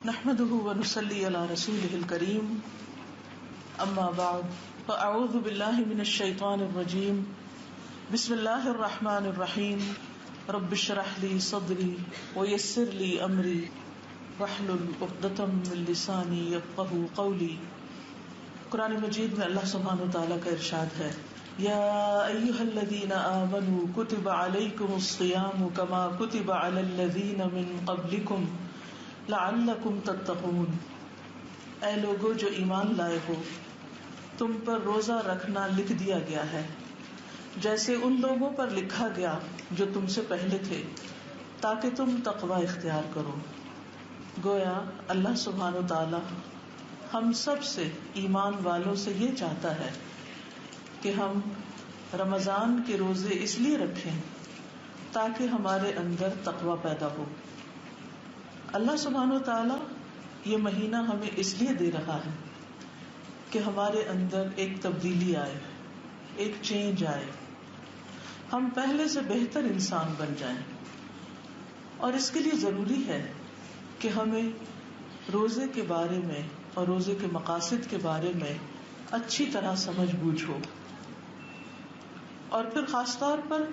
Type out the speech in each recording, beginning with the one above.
نحمده ونصلي على رسوله الكريم اما بعد فاعوذ بالله من الشيطان الرجيم بسم الله الرحمن الرحيم رب اشرح لي صدري ويسر لي امري واحلل عقدة من لساني يفقهوا قولي. قرآن مجید میں اللہ سبحانہ وتعالیٰ کا ارشاد ہے، یا ایھا الذین آمنوا کتب علیکم الصیام کما کتب علی الذین من قبلکم لعلکم تتقون. اے لوگو جو ایمان لائے ہو، تم پر روزہ رکھنا لکھ دیا گیا ہے جیسے ان لوگوں پر لکھا گیا جو تم سے پہلے تھے، تاکہ تم تقوی اختیار کرو. گویا اللہ سبحانہ وتعالی ہم سب سے، ایمان والوں سے یہ چاہتا ہے کہ ہم رمضان کے روزے اس لیے رکھیں تاکہ ہمارے اندر تقوی پیدا ہو. اللہ سبحانہ وتعالی یہ مہینہ ہمیں اس لیے دے رہا ہے کہ ہمارے اندر ایک تبدیلی آئے، ایک چینج آئے، ہم پہلے سے بہتر انسان بن جائیں. اور اس کے لیے ضروری ہے کہ ہمیں روزے کے بارے میں اور روزے کے مقاصد کے بارے میں اچھی طرح سمجھ بوجھ ہو، اور پھر خاص طور پر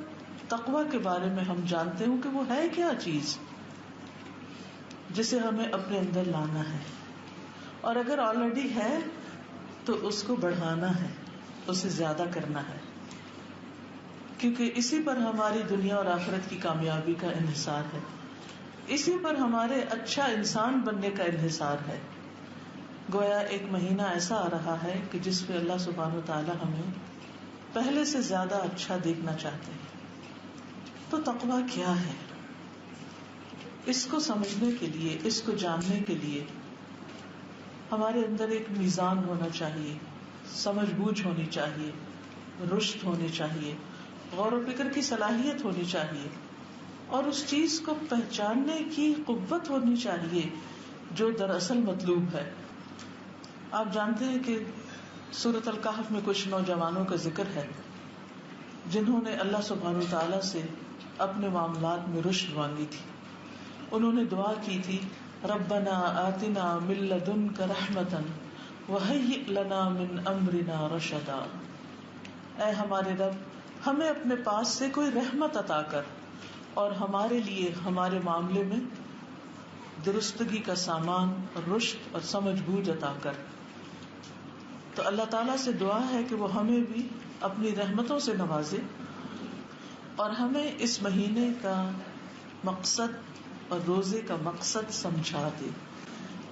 تقوی کے بارے میں ہم جانتے ہوں کہ وہ ہے کیا چیز جسے ہمیں اپنے اندر لانا ہے، اور اگر آلریڈی ہے تو اس کو بڑھانا ہے، اسے زیادہ کرنا ہے، کیونکہ اسی پر ہماری دنیا اور آخرت کی کامیابی کا انحصار ہے، اسی پر ہمارے اچھا انسان بننے کا انحصار ہے. گویا ایک مہینہ ایسا آ رہا ہے کہ جس پہ اللہ سبحانہ وتعالی ہمیں پہلے سے زیادہ اچھا دیکھنا چاہتے ہیں. تو تقویٰ کیا ہے؟ اس کو سمجھنے کے لیے، اس کو جاننے کے لیے ہمارے اندر ایک میزان ہونا چاہیے، سمجھ بوجھ ہونی چاہیے، رشد ہونی چاہیے، غور و فکر کی صلاحیت ہونی چاہیے، اور اس چیز کو پہچاننے کی قوت ہونی چاہیے جو دراصل مطلوب ہے. آپ جانتے ہیں کہ سورۃ الکہف میں کچھ نوجوانوں کا ذکر ہے جنہوں نے اللہ سبحانہ وتعالیٰ سے اپنے معاملات میں رشد مانگی تھی. انہوں نے دعا کی تھی، ربنا آتنا من لدنک رحمتا وہیئ لنا من امرنا رشدا. اے ہمارے رب، ہمیں اپنے پاس سے کوئی رحمت عطا کر اور ہمارے لیے ہمارے معاملے میں درستگی کا سامان، رشد اور سمجھ بوجھ عطا کر. تو اللہ تعالیٰ سے دعا ہے کہ وہ ہمیں بھی اپنی رحمتوں سے نوازے اور ہمیں اس مہینے کا مقصد اور روزے کا مقصد سمجھا دے،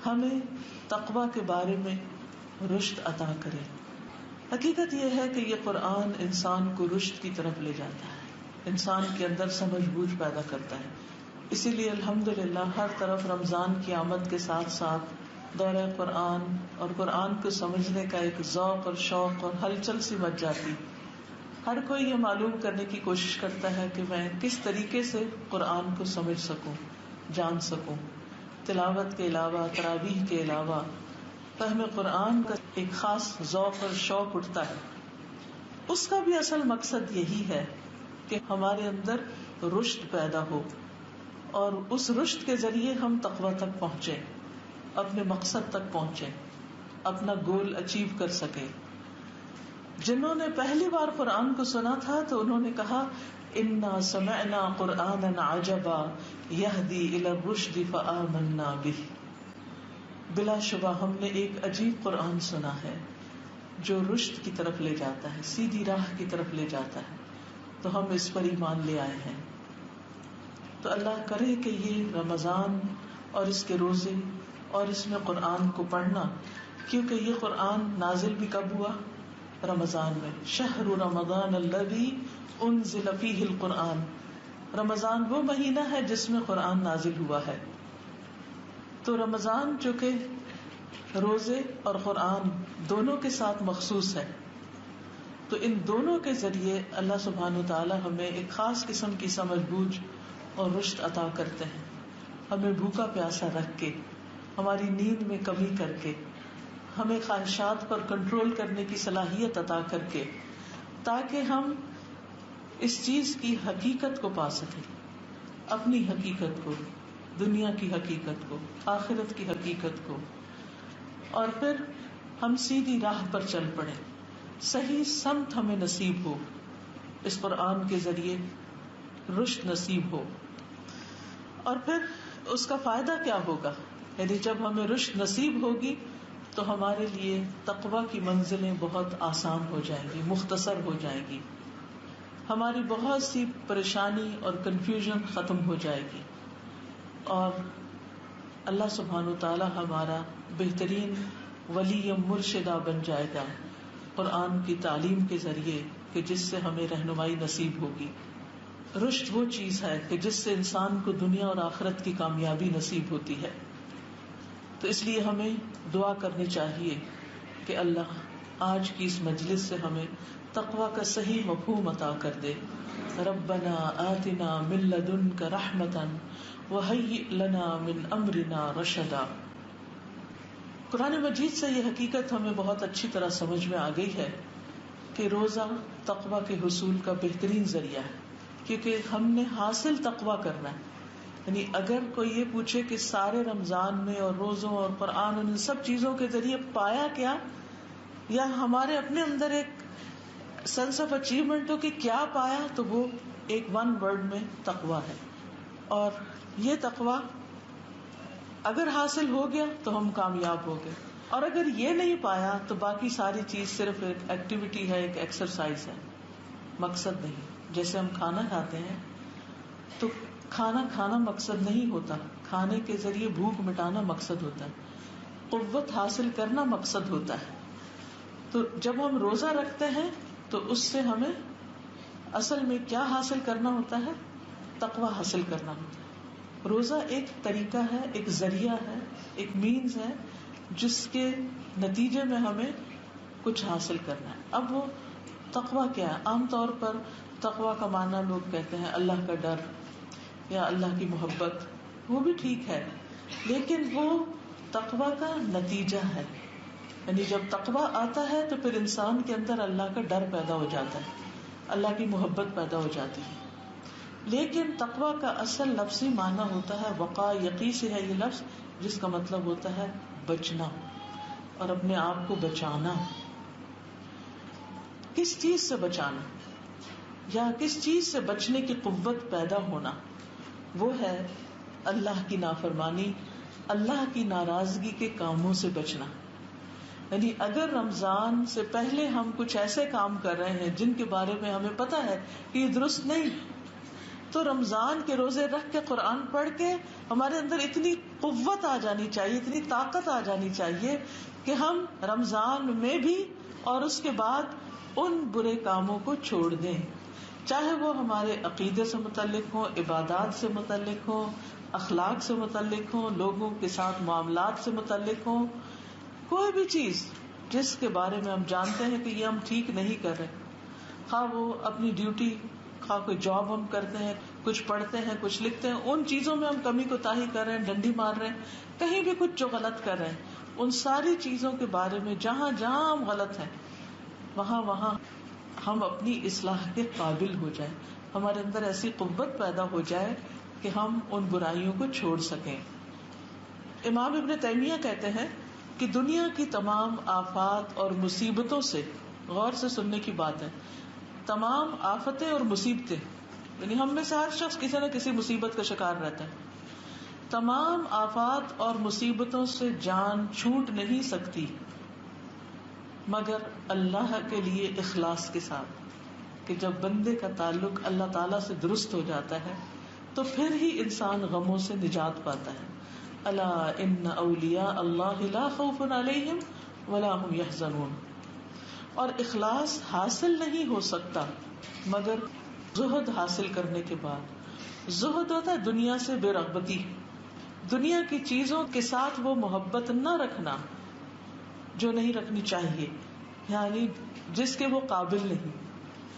ہمیں تقوی کے بارے میں رشد عطا کرے. حقیقت یہ ہے کہ یہ قرآن انسان کو رشد کی طرف لے جاتا ہے، انسان کے اندر سمجھ بوجھ پیدا کرتا ہے. اسی لیے الحمدللہ ہر طرف رمضان کی آمد کے ساتھ ساتھ دورہ قرآن اور قرآن کو سمجھنے کا ایک ذوق اور شوق اور ہلچل سی مچ جاتی. ہر کوئی یہ معلوم کرنے کی کوشش کرتا ہے کہ میں کس طریقے سے قرآن کو سمجھ سکوں، جان سکوں. تلاوت کے علاوہ، تراویح کے علاوہ فہم قرآن کا ایک خاص ذوق اور شوق اٹھتا ہے. اس کا بھی اصل مقصد یہی ہے کہ ہمارے اندر رشد پیدا ہو اور اس رشد کے ذریعے ہم تقوی تک پہنچیں، اپنے مقصد تک پہنچیں، اپنا گول اچیو کر سکیں. جنہوں نے پہلی بار قرآن کو سنا تھا تو انہوں نے کہا، انا سمعنا قرآنا عجبا یہدی الی الرشد فآمنا بہ. بلا شبہ ہم نے ایک عجیب قرآن سنا ہے جو رشد کی طرف لے جاتا ہے، سیدھی راہ کی طرف لے جاتا ہے، تو ہم اس پر ایمان لے آئے ہیں. تو اللہ کرے کہ یہ رمضان اور اس کے روزے اور اس میں قرآن کو پڑھنا، کیونکہ یہ قرآن نازل بھی کب ہوا؟ رمضان میں. شہر رمضان الذی انزل فیہ القرآن. رمضان وہ مہینہ ہے جس میں قرآن نازل ہوا ہے. تو رمضان جو کہ روزے اور قرآن دونوں کے ساتھ مخصوص ہے، تو ان دونوں کے ذریعے اللہ سبحانہ وتعالی ہمیں ایک خاص قسم کی سمجھ بوجھ اور رشد عطا کرتے ہیں. ہمیں بھوکا پیاسا رکھ کے، ہماری نیند میں کمی کر کے، ہمیں خواہشات پر کنٹرول کرنے کی صلاحیت عطا کر کے، تاکہ ہم اس چیز کی حقیقت کو پا سکیں، اپنی حقیقت کو، دنیا کی حقیقت کو، آخرت کی حقیقت کو، اور پھر ہم سیدھی راہ پر چل پڑے، صحیح سمت ہمیں نصیب ہو، اس قرآن کے ذریعے رشد نصیب ہو. اور پھر اس کا فائدہ کیا ہوگا؟ یعنی جب ہمیں رشد نصیب ہوگی تو ہمارے لیے تقوی کی منزلیں بہت آسان ہو جائیں گی، مختصر ہو جائیں گی، ہماری بہت سی پریشانی اور کنفیوژن ختم ہو جائے گی، اور اللہ سبحانہ وتعالی ہمارا بہترین ولی مرشدہ بن جائے گا قرآن کی تعلیم کے ذریعے کہ جس سے ہمیں رہنمائی نصیب ہوگی. رشد وہ چیز ہے کہ جس سے انسان کو دنیا اور آخرت کی کامیابی نصیب ہوتی ہے. تو اس لیے ہمیں دعا کرنی چاہیے کہ اللہ آج کی اس مجلس سے ہمیں تقوی کا صحیح مفہوم عطا کر دے. ربنا آتنا من لدنک رحمتا وہیئ لنا من امرنا رشدا. قرآن مجید سے یہ حقیقت ہمیں بہت اچھی طرح سمجھ میں آ گئی ہے کہ روزہ تقوی کے حصول کا بہترین ذریعہ ہے، کیونکہ ہم نے حاصل تقوی کرنا ہے. یعنی اگر کوئی یہ پوچھے کہ سارے رمضان میں اور روزوں اور قرآن ان سب چیزوں کے ذریعے پایا کیا، یا ہمارے اپنے اندر ایک سینس آف اچیومنٹ ہو کہ کیا پایا، تو وہ ایک ون ورڈ میں تقوی ہے. اور یہ تقوی اگر حاصل ہو گیا تو ہم کامیاب ہو گئے، اور اگر یہ نہیں پایا تو باقی ساری چیز صرف ایک ایکٹیویٹی ہے، ایک ایکسرسائز ہے، مقصد نہیں. جیسے ہم کھانا کھاتے ہیں تو کھانا کھانا مقصد نہیں ہوتا، کھانے کے ذریعے بھوک مٹانا مقصد ہوتا ہے، قوت حاصل کرنا مقصد ہوتا ہے. تو جب ہم روزہ رکھتے ہیں تو اس سے ہمیں اصل میں کیا حاصل کرنا ہوتا ہے؟ تقوی حاصل کرنا ہوتا ہے. روزہ ایک طریقہ ہے، ایک ذریعہ ہے، ایک مینز ہے جس کے نتیجے میں ہمیں کچھ حاصل کرنا ہے. اب وہ تقوی کیا ہے؟ عام طور پر تقوی کا معنی لوگ کہتے ہیں اللہ کا ڈر یا اللہ کی محبت، وہ بھی ٹھیک ہے، لیکن وہ تقوی کا نتیجہ ہے. یعنی جب تقوی آتا ہے تو پھر انسان کے اندر اللہ کا ڈر پیدا ہو جاتا ہے، اللہ کی محبت پیدا ہو جاتی ہے. لیکن تقوی کا اصل لفظی معنی ہوتا ہے وقا، یقی سے ہے یہ لفظ، جس کا مطلب ہوتا ہے بچنا اور اپنے آپ کو بچانا. کس چیز سے بچانا یا کس چیز سے بچنے کی قوت پیدا ہونا؟ وہ ہے اللہ کی نافرمانی، اللہ کی ناراضگی کے کاموں سے بچنا. یعنی اگر رمضان سے پہلے ہم کچھ ایسے کام کر رہے ہیں جن کے بارے میں ہمیں پتا ہے کہ یہ درست نہیں، تو رمضان کے روزے رکھ کے قرآن پڑھ کے ہمارے اندر اتنی قوت آ جانی چاہیے، اتنی طاقت آ جانی چاہیے کہ ہم رمضان میں بھی اور اس کے بعد ان برے کاموں کو چھوڑ دیں، چاہے وہ ہمارے عقیدے سے متعلق ہوں، عبادات سے متعلق ہوں، اخلاق سے متعلق ہوں، لوگوں کے ساتھ معاملات سے متعلق ہوں. کوئی بھی چیز جس کے بارے میں ہم جانتے ہیں کہ یہ ہم ٹھیک نہیں کر رہے، خواہ وہ اپنی ڈیوٹی، خواہ کوئی جاب ہم کرتے ہیں، کچھ پڑھتے ہیں، کچھ لکھتے ہیں، ان چیزوں میں ہم کمی کوتاہی کر رہے ہیں، ڈنڈی مار رہے ہیں، کہیں بھی کچھ جو غلط کر رہے ہیں، ان ساری چیزوں کے بارے میں جہاں جہاں ہم غلط ہیں وہاں وہاں ہم اپنی اصلاح کے قابل ہو جائیں، ہمارے اندر ایسی قوت پیدا ہو جائے کہ ہم ان برائیوں کو چھوڑ سکیں. امام ابن تیمیہ کہتے ہیں کہ دنیا کی تمام آفات اور مصیبتوں سے، غور سے سننے کی بات ہے، تمام آفتیں اور مصیبتیں، یعنی ہم میں سے ہر شخص کسی نہ کسی مصیبت کا شکار رہتا ہے، تمام آفات اور مصیبتوں سے جان چھوٹ نہیں سکتی مگر اللہ کے لیے اخلاص کے ساتھ، کہ جب بندے کا تعلق اللہ تعالیٰ سے درست ہو جاتا ہے تو پھر ہی انسان غموں سے نجات پاتا ہے. الا ان اولیاء اللہ لا خوف علیہم ولا هم یحزنون. اور اخلاص حاصل نہیں ہو سکتا مگر زہد حاصل کرنے کے بعد. زہد ہوتا ہے دنیا سے بے رغبتی، دنیا کی چیزوں کے ساتھ وہ محبت نہ رکھنا جو نہیں رکھنی چاہیے، یعنی جس کے وہ قابل نہیں.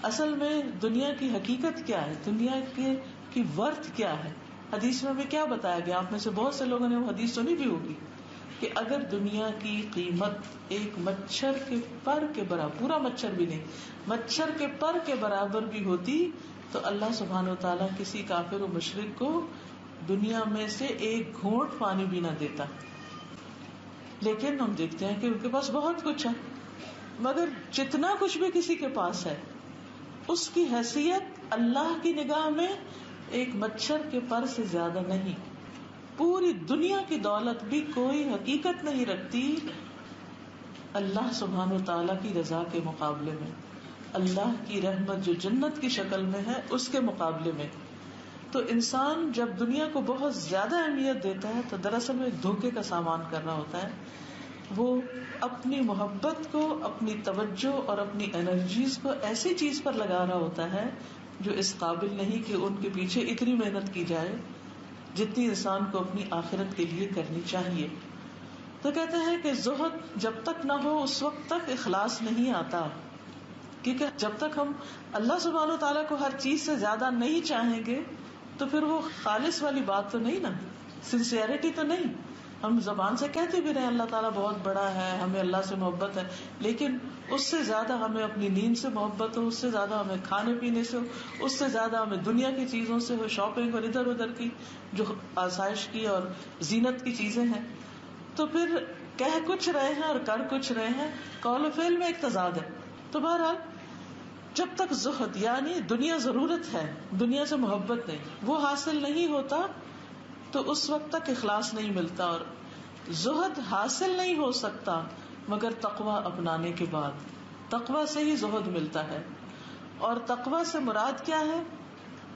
اصل میں دنیا کی حقیقت کیا ہے، دنیا کی ورتھ کیا ہے؟ حدیث میں ہمیں کیا بتایا گیا؟ آپ میں سے بہت سے لوگوں نے وہ حدیث سنی بھی ہوگی کہ اگر دنیا کی قیمت ایک مچھر کے پر کے برابر، پورا مچھر بھی نہیں، مچھر کے پر کے برابر بھی ہوتی تو اللہ سبحانہ و تعالیٰ کسی کافر و مشرک کو دنیا میں سے ایک گھونٹ پانی بھی نہ دیتا، لیکن ہم دیکھتے ہیں کہ ان کے پاس بہت کچھ ہے، مگر جتنا کچھ بھی کسی کے پاس ہے اس کی حیثیت اللہ کی نگاہ میں ایک مچھر کے پر سے زیادہ نہیں. پوری دنیا کی دولت بھی کوئی حقیقت نہیں رکھتی اللہ سبحانہ وتعالیٰ کی رضا کے مقابلے میں، اللہ کی رحمت جو جنت کی شکل میں ہے اس کے مقابلے میں. تو انسان جب دنیا کو بہت زیادہ اہمیت دیتا ہے تو دراصل میں دھوکے کا سامان کر رہا ہوتا ہے. وہ اپنی محبت کو، اپنی توجہ اور اپنی انرجیز کو ایسی چیز پر لگا رہا ہوتا ہے جو اس قابل نہیں کہ ان کے پیچھے اتنی محنت کی جائے جتنی انسان کو اپنی آخرت کے لیے کرنی چاہیے. تو کہتے ہیں کہ زہد جب تک نہ ہو اس وقت تک اخلاص نہیں آتا، کیونکہ جب تک ہم اللہ سبحانہ و تعالیٰ کو ہر چیز سے زیادہ نہیں چاہیں گے تو پھر وہ خالص والی بات تو نہیں نا، سنسیئرٹی تو نہیں. ہم زبان سے کہتے بھی رہے اللہ تعالیٰ بہت بڑا ہے، ہمیں اللہ سے محبت ہے، لیکن اس سے زیادہ ہمیں اپنی نیند سے محبت ہو، اس سے زیادہ ہمیں کھانے پینے سے ہو، اس سے زیادہ ہمیں دنیا کی چیزوں سے ہو، شاپنگ اور ادھر ادھر کی جو آسائش کی اور زینت کی چیزیں ہیں. تو پھر کہہ کچھ رہے ہیں اور کر کچھ رہے ہیں، قول و فعل میں ایک تضاد ہے. تو بہرحال جب تک زہد یعنی دنیا ضرورت ہے، دنیا سے محبت نہیں، وہ حاصل نہیں ہوتا تو اس وقت تک اخلاص نہیں ملتا. اور زہد حاصل نہیں ہو سکتا مگر تقویٰ اپنانے کے بعد. تقویٰ سے ہی زہد ملتا ہے. اور تقویٰ سے مراد کیا ہے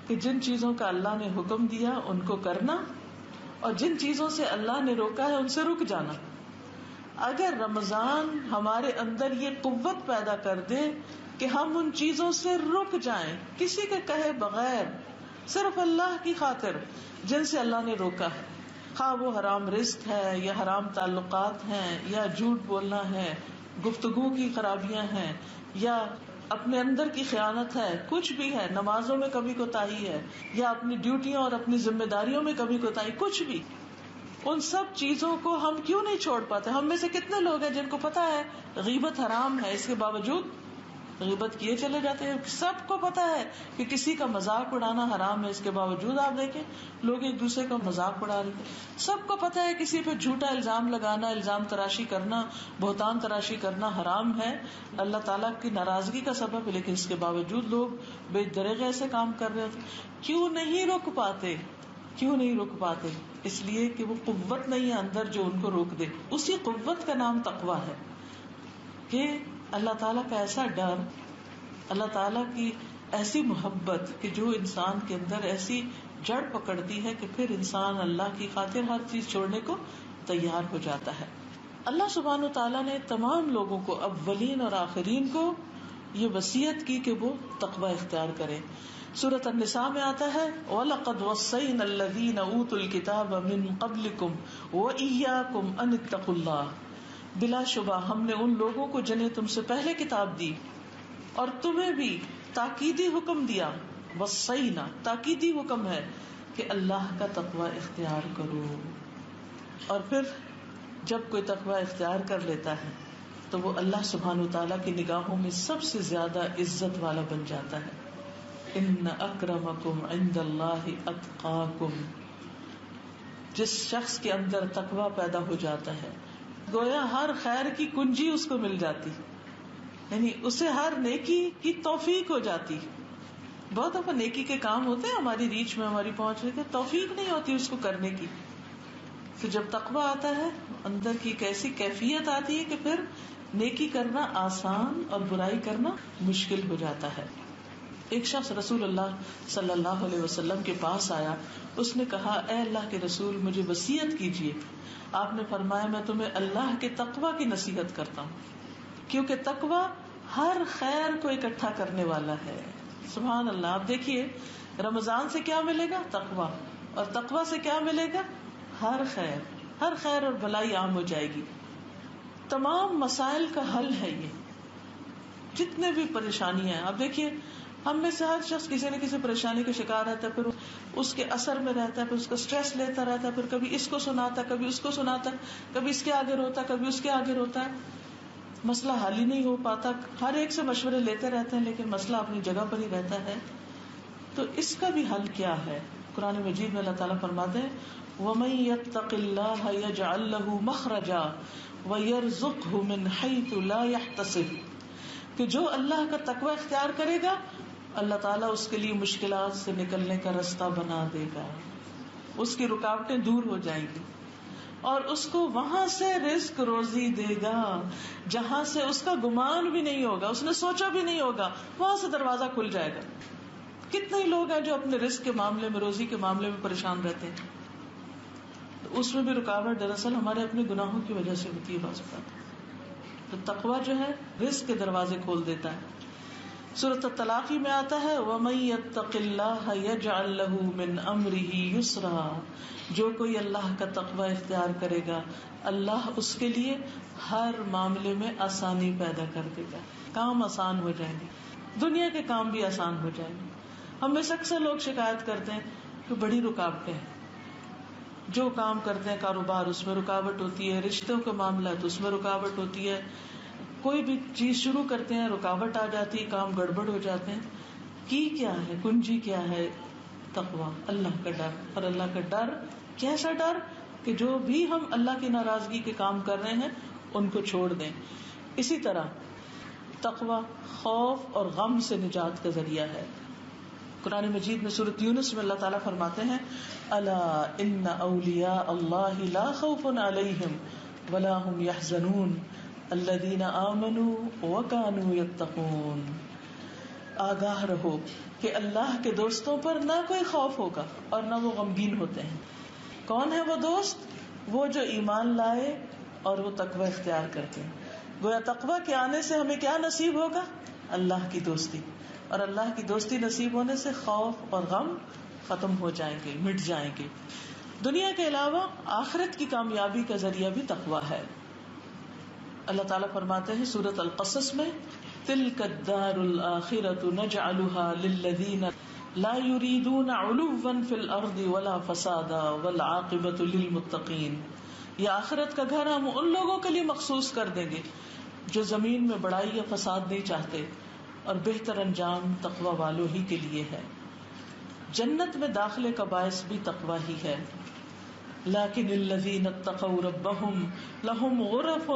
کہ جن چیزوں کا اللہ نے حکم دیا ان کو کرنا اور جن چیزوں سے اللہ نے روکا ہے ان سے رک جانا. اگر رمضان ہمارے اندر یہ قوت پیدا کر دے کہ ہم ان چیزوں سے رک جائیں کسی کے کہے بغیر، صرف اللہ کی خاطر جن سے اللہ نے روکا ہے، خواہ وہ حرام رزق ہے یا حرام تعلقات ہیں یا جھوٹ بولنا ہے، گفتگو کی خرابیاں ہیں یا اپنے اندر کی خیانت ہے، کچھ بھی ہے، نمازوں میں کبھی کوتاہی ہے یا اپنی ڈیوٹیوں اور اپنی ذمہ داریوں میں کبھی کوتاہی، کچھ بھی، ان سب چیزوں کو ہم کیوں نہیں چھوڑ پاتے؟ ہم میں سے کتنے لوگ ہیں جن کو پتا ہے غیبت حرام ہے، اس کے باوجود غیبت کیے چلے جاتے ہیں. سب کو پتا ہے کہ کسی کا مذاق اڑانا حرام ہے، اس کے باوجود آپ دیکھیں لوگ ایک دوسرے کا مذاق اڑا رہے ہیں. سب کو پتا ہے کسی پہ جھوٹا الزام لگانا، الزام تراشی کرنا، بہتان تراشی کرنا حرام ہے، اللہ تعالیٰ کی ناراضگی کا سبب ہے، لیکن اس کے باوجود لوگ بے دریغ ایسے کام کر رہے ہوتے. کیوں نہیں رک پاتے؟ کیوں نہیں رک پاتے؟ اس لیے کہ وہ قوت نہیں ہے اندر جو ان کو روک دے. اسی قوت کا نام تقویٰ ہے کہ اللہ تعالیٰ کا ایسا ڈر، اللہ تعالیٰ کی ایسی محبت کہ جو انسان کے اندر ایسی جڑ پکڑتی ہے کہ پھر انسان اللہ کی خاطر ہر چیز چھوڑنے کو تیار ہو جاتا ہے. اللہ سبحانہ و تعالیٰ نے تمام لوگوں کو، اولین اور آخرین کو، یہ وصیت کی کہ وہ تقویٰ اختیار کریں. سورۃ النساء میں آتا ہے وَلَقَدْ وَصَّيْنَا الَّذِينَ أُوتُوا الْكِتَابَ مِن قَبْلِكُمْ وَإِيَّاكُمْ أَنِ اتَّقُوا اللَّهَ، بلا شبہ ہم نے ان لوگوں کو جنہیں تم سے پہلے کتاب دی اور تمہیں بھی تاکیدی حکم دیا، وصینا تاکیدی حکم ہے کہ اللہ کا تقویٰ اختیار کرو. اور پھر جب کوئی تقویٰ اختیار کر لیتا ہے تو وہ اللہ سبحانہ وتعالیٰ کی نگاہوں میں سب سے زیادہ عزت والا بن جاتا ہے. ان اکرمکم عند اللہ اتقاکم. جس شخص کے اندر تقویٰ پیدا ہو جاتا ہے گویا ہر خیر کی کنجی اس کو مل جاتی، یعنی اسے ہر نیکی کی توفیق ہو جاتی. بہت دفعہ نیکی کے کام ہوتے ہیں ہماری ریچ میں، ہماری پہنچ میں، توفیق نہیں ہوتی اس کو کرنے کی. پھر جب تقویٰ آتا ہے اندر کی ایک ایسی کیفیت آتی ہے کہ پھر نیکی کرنا آسان اور برائی کرنا مشکل ہو جاتا ہے. ایک شخص رسول اللہ صلی اللہ علیہ وسلم کے پاس آیا، اس نے کہا اے اللہ کے رسول مجھے وصیت کیجیے. آپ نے فرمایا میں تمہیں اللہ کے تقویٰ کی نصیحت کرتا ہوں، کیونکہ تقویٰ ہر خیر کو اکٹھا کرنے والا ہے. سبحان اللہ. آپ دیکھیے رمضان سے کیا ملے گا؟ تقویٰ. اور تقویٰ سے کیا ملے گا؟ ہر خیر. ہر خیر اور بھلائی عام ہو جائے گی. تمام مسائل کا حل ہے یہ، جتنے بھی پریشانی ہیں. آپ دیکھیے ہم میں سے ہر شخص کسی نہ کسی پریشانی کا شکار رہتا ہے، پھر اس کے اثر میں رہتا ہے، پھر اس کا سٹریس لیتا رہتا ہے، پھر کبھی اس کو سناتا ہے، کبھی اس کو سناتا ہے، کبھی اس کے آگے روتا ہے، کبھی اس کے آگے روتا ہے. مسئلہ حل ہی نہیں ہو پاتا. ہر ایک سے مشورے لیتے رہتے ہیں لیکن مسئلہ اپنی جگہ پر ہی رہتا ہے. تو اس کا بھی حل کیا ہے؟ قرآن مجید میں اللہ تعالیٰ فرماتے ہیں وَمَن يَتَّقِ اللَّهَ يَجْعَل لَّهُ مَخْرَجًا وَيَرْزُقْهُ مِنْ حَيْثُ لَا يَحْتَسِبُ، کہ جو اللہ کا تقوی اختیار کرے گا اللہ تعالیٰ اس کے لیے مشکلات سے نکلنے کا رستہ بنا دے گا، اس کی رکاوٹیں دور ہو جائیں گی اور اس کو وہاں سے رزق روزی دے گا جہاں سے اس کا گمان بھی نہیں ہوگا، اس نے سوچا بھی نہیں ہوگا، وہاں سے دروازہ کھل جائے گا. کتنے ہی لوگ ہیں جو اپنے رزق کے معاملے میں، روزی کے معاملے میں پریشان رہتے ہیں، تو اس میں بھی رکاوٹ دراصل ہمارے اپنے گناہوں کی وجہ سے ہوتی ہے بعض اوقات. تو تقویٰ جو ہے رزق کے دروازے کھول دیتا ہے. سورۃ الطلاق میں آتا ہے وَمَن يَتَّقِ اللَّهَ يَجْعَل لَّهُ مِنْ أَمْرِهِ يُسْرًا، جو کوئی اللہ کا تقویٰ اختیار کرے گا اللہ اس کے لیے ہر معاملے میں آسانی پیدا کر دے گا، کام آسان ہو جائیں گے، دنیا کے کام بھی آسان ہو جائیں گے. ہم میں سے اکثر لوگ شکایت کرتے ہیں کہ بڑی رکاوٹیں ہیں، جو کام کرتے ہیں کاروبار اس میں رکاوٹ ہوتی ہے، رشتوں کے معاملات اس میں رکاوٹ ہوتی ہے، کوئی بھی چیز شروع کرتے ہیں رکاوٹ آ جاتی ہے، کام گڑبڑ ہو جاتے ہیں. کی کیا ہے کنجی کیا ہے؟ تقویٰ، اللہ کا ڈر. اور اللہ کا ڈر کیسا ڈر کہ جو بھی ہم اللہ کی ناراضگی کے کام کر رہے ہیں ان کو چھوڑ دیں. اسی طرح تقویٰ خوف اور غم سے نجات کا ذریعہ ہے. قرآن مجید میں سورۃ یونس میں اللہ تعالیٰ فرماتے ہیں الا ان اولیاء اللہ لا خوف علیہم ولا هم يحزنون الذین آمنوا وکانوا یتقون. آگاہ رہو کہ اللہ کے دوستوں پر نہ کوئی خوف ہوگا اور نہ وہ غمگین ہوتے ہیں. کون ہے وہ دوست؟ وہ جو ایمان لائے اور وہ تقوی اختیار کرتے ہیں. گویا تقوی کے آنے سے ہمیں کیا نصیب ہوگا؟ اللہ کی دوستی. اور اللہ کی دوستی نصیب ہونے سے خوف اور غم ختم ہو جائیں گے، مٹ جائیں گے. دنیا کے علاوہ آخرت کی کامیابی کا ذریعہ بھی تقوی ہے. اللہ تعالیٰ فرماتے ہیں سورۃ القصص میں تِلْكَ الدَّارُ الْآخِرَةُ نَجْعَلُهَا لِلَّذِينَ لَا يُرِيدُونَ عُلُوًّا فِي الْأَرْضِ وَلَا فَسَادًا وَالْعَاقِبَةُ لِلْمُتَّقِينَ. یہ آخرت کا گھر ہم ان لوگوں کے لیے مخصوص کر دیں گے جو زمین میں بڑائی یا فساد نہیں چاہتے، اور بہتر انجام تقوی والوں ہی کے لیے ہے. جنت میں داخلے کا باعث بھی تقوی ہی ہے. لیکن الذین اتقوا ربهم لهم غرف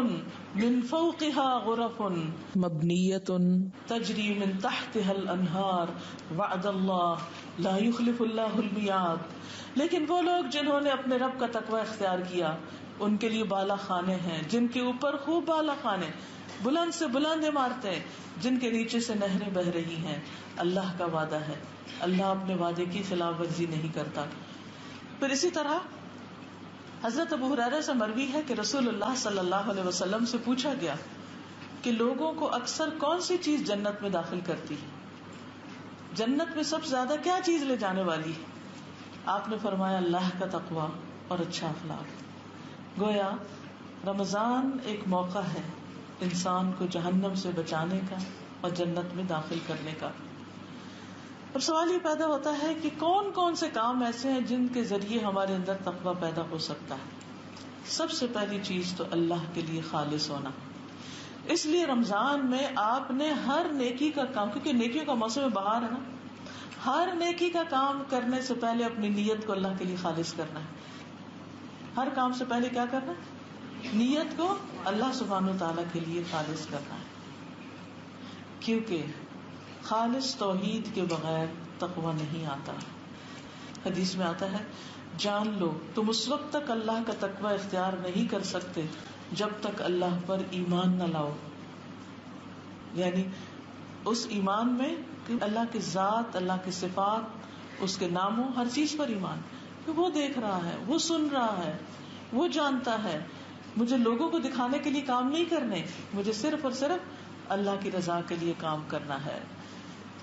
من فوقها غرف مبنیۃ تجری من تحتها الانہار وعد اللہ لا یخلف اللہ المیعاد. لیکن وہ لوگ جنہوں نے اپنے رب کا تقوی اختیار کیا ان کے لیے بالا خانے ہیں جن کے اوپر خوب بالا خانے، بلند سے بلند عمارتیں جن کے نیچے سے نہریں بہ رہی ہیں. اللہ کا وعدہ ہے، اللہ اپنے وعدے کی خلاف ورزی نہیں کرتا. پھر اسی طرح حضرت ابو ہریرہ سے مروی ہے کہ رسول اللہ صلی اللہ علیہ وسلم سے پوچھا گیا کہ لوگوں کو اکثر کون سی چیز جنت میں داخل کرتی ہے، جنت میں سب سے زیادہ کیا چیز لے جانے والی ہے؟ آپ نے فرمایا اللہ کا تقوی اور اچھا اخلاق. گویا رمضان ایک موقع ہے انسان کو جہنم سے بچانے کا اور جنت میں داخل کرنے کا. اب سوال یہ پیدا ہوتا ہے کہ کون کون سے کام ایسے ہیں جن کے ذریعے ہمارے اندر تقوی پیدا ہو سکتا ہے. سب سے پہلی چیز تو اللہ کے لیے خالص ہونا. اس لیے رمضان میں آپ نے ہر نیکی کا کام، کیونکہ نیکیوں کا موسم بہار ہے نا، ہر نیکی کا کام کرنے سے پہلے اپنی نیت کو اللہ کے لیے خالص کرنا ہے. ہر کام سے پہلے کیا کرنا؟ نیت کو اللہ سبحانہ و تعالیٰ کے لیے خالص کرنا ہے. کیونکہ خالص توحید کے بغیر تقوی نہیں آتا. حدیث میں آتا ہے جان لو تم اس وقت تک اللہ کا تقوی اختیار نہیں کر سکتے جب تک اللہ پر ایمان نہ لاؤ. یعنی اس ایمان میں کہ اللہ کی ذات، اللہ کی صفات، اس کے ناموں، ہر چیز پر ایمان کہ وہ دیکھ رہا ہے، وہ سن رہا ہے، وہ جانتا ہے. مجھے لوگوں کو دکھانے کے لیے کام نہیں کرنے، مجھے صرف اور صرف اللہ کی رضا کے لیے کام کرنا ہے.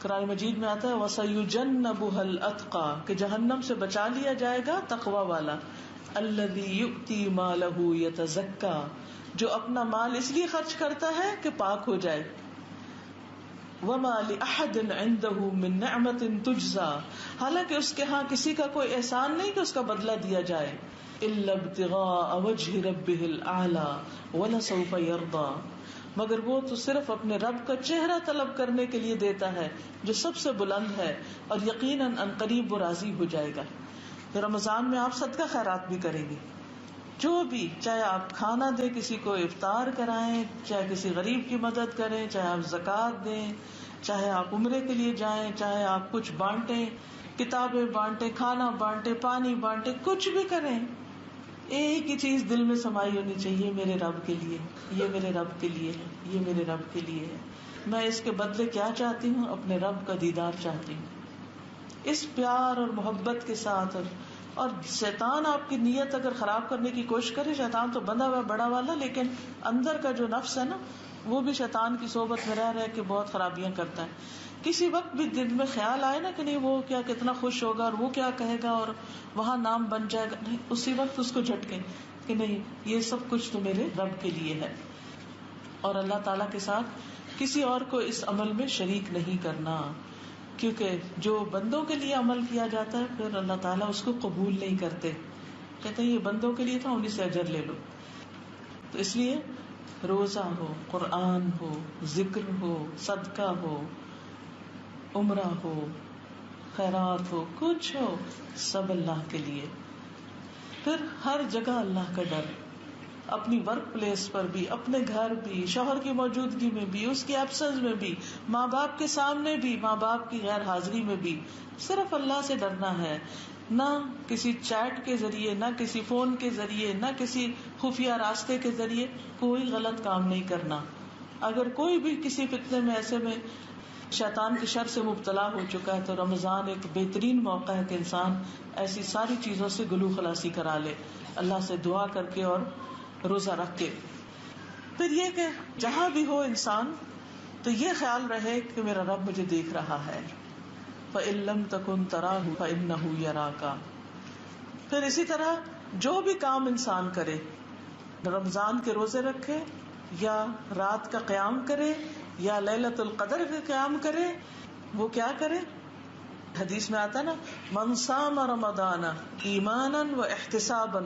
قرآن مجید میں آتا ہے وَسَيُجَنَّبُهَا الْأَتْقَى کہ جہنم سے بچا لیا جائے گا تقوی والا. الَّذِي يُؤْتِي مَالَهُ يَتَزَكَّى جو اپنا مال اس لیے خرچ کرتا ہے کہ پاک ہو جائے. وَمَا لِأَحَدٍ عِندَهُ مِن نِعْمَةٍ تُجْزَى حالانکہ اس کے ہاں کسی کا کوئی احسان نہیں کہ اس کا بدلہ دیا جائے. إِلَّا ابْتِغَاءَ وَجْهِ رَبِّهِ الْأَعْلَى وَلَسَوْفَ يَرْضَى مگر وہ تو صرف اپنے رب کا چہرہ طلب کرنے کے لیے دیتا ہے جو سب سے بلند ہے، اور یقیناً ان قریب وہ راضی ہو جائے گا. تو رمضان میں آپ صدقہ خیرات بھی کریں گے، جو بھی، چاہے آپ کھانا دیں، کسی کو افطار کرائیں، چاہے کسی غریب کی مدد کریں، چاہے آپ زکوٰۃ دیں، چاہے آپ عمرے کے لیے جائیں، چاہے آپ کچھ بانٹیں، کتابیں بانٹیں، کھانا بانٹیں، پانی بانٹیں، کچھ بھی کریں، ایک ہی چیز دل میں سمائی ہونی چاہیے، میرے رب کے لیے، یہ میرے رب کے لیے ہے، یہ میرے رب کے لیے ہے، میں اس کے بدلے کیا چاہتی ہوں؟ اپنے رب کا دیدار چاہتی ہوں، اس پیار اور محبت کے ساتھ۔ اور شیطان آپ کی نیت اگر خراب کرنے کی کوشش کرے، شیطان تو بندہ ہوا بڑا والا، لیکن اندر کا جو نفس ہے نا، وہ بھی شیطان کی صحبت میں رہ کے بہت خرابیاں کرتا ہے۔ کسی وقت بھی دل میں خیال آئے نا کہ نہیں وہ کیا کتنا خوش ہوگا اور وہ کیا کہے گا اور وہاں نام بن جائے گا، نہیں، اسی وقت اس کو جھٹکے کہ نہیں، یہ سب کچھ تو میرے رب کے لیے ہے، اور اللہ تعالیٰ کے ساتھ کسی اور کو اس عمل میں شریک نہیں کرنا، کیونکہ جو بندوں کے لیے عمل کیا جاتا ہے پھر اللہ تعالیٰ اس کو قبول نہیں کرتے، کہتے ہیں یہ بندوں کے لیے تھا، انہیں سے اجر لے لو۔ تو اس لیے روزہ ہو، قرآن ہو، ذکر ہو، صدقہ ہو، عمرہ ہو، خیرات ہو، کچھ ہو، سب اللہ کے لیے۔ پھر ہر جگہ اللہ کا ڈر، اپنی ورک پلیس پر بھی، اپنے گھر بھی، شوہر کی موجودگی میں بھی، اس کی ایبسنس میں بھی، ماں باپ کے سامنے بھی، ماں باپ کی غیر حاضری میں بھی، صرف اللہ سے ڈرنا ہے، نہ کسی چیٹ کے ذریعے، نہ کسی فون کے ذریعے، نہ کسی خفیہ راستے کے ذریعے کوئی غلط کام نہیں کرنا۔ اگر کوئی بھی کسی فتنے میں ایسے میں شیطان کی شر سے مبتلا ہو چکا ہے تو رمضان ایک بہترین موقع ہے کہ انسان ایسی ساری چیزوں سے گلو خلاصی کرا لے، اللہ سے دعا کر کے اور روزہ رکھ کے۔ پھر یہ کہ جہاں بھی ہو انسان تو یہ خیال رہے کہ میرا رب مجھے دیکھ رہا ہے، فَإِن لَّمْ تَكُن تَرَاهُ فَإِنَّهُ يَرَاكَ۔ پھر اسی طرح جو بھی کام انسان کرے، رمضان کے روزے رکھے یا رات کا قیام کرے یا لیلۃ القدر کا قیام کرے، وہ کیا کرے؟ حدیث میں آتا نا، من صام رمضان ایمانا واحتسابا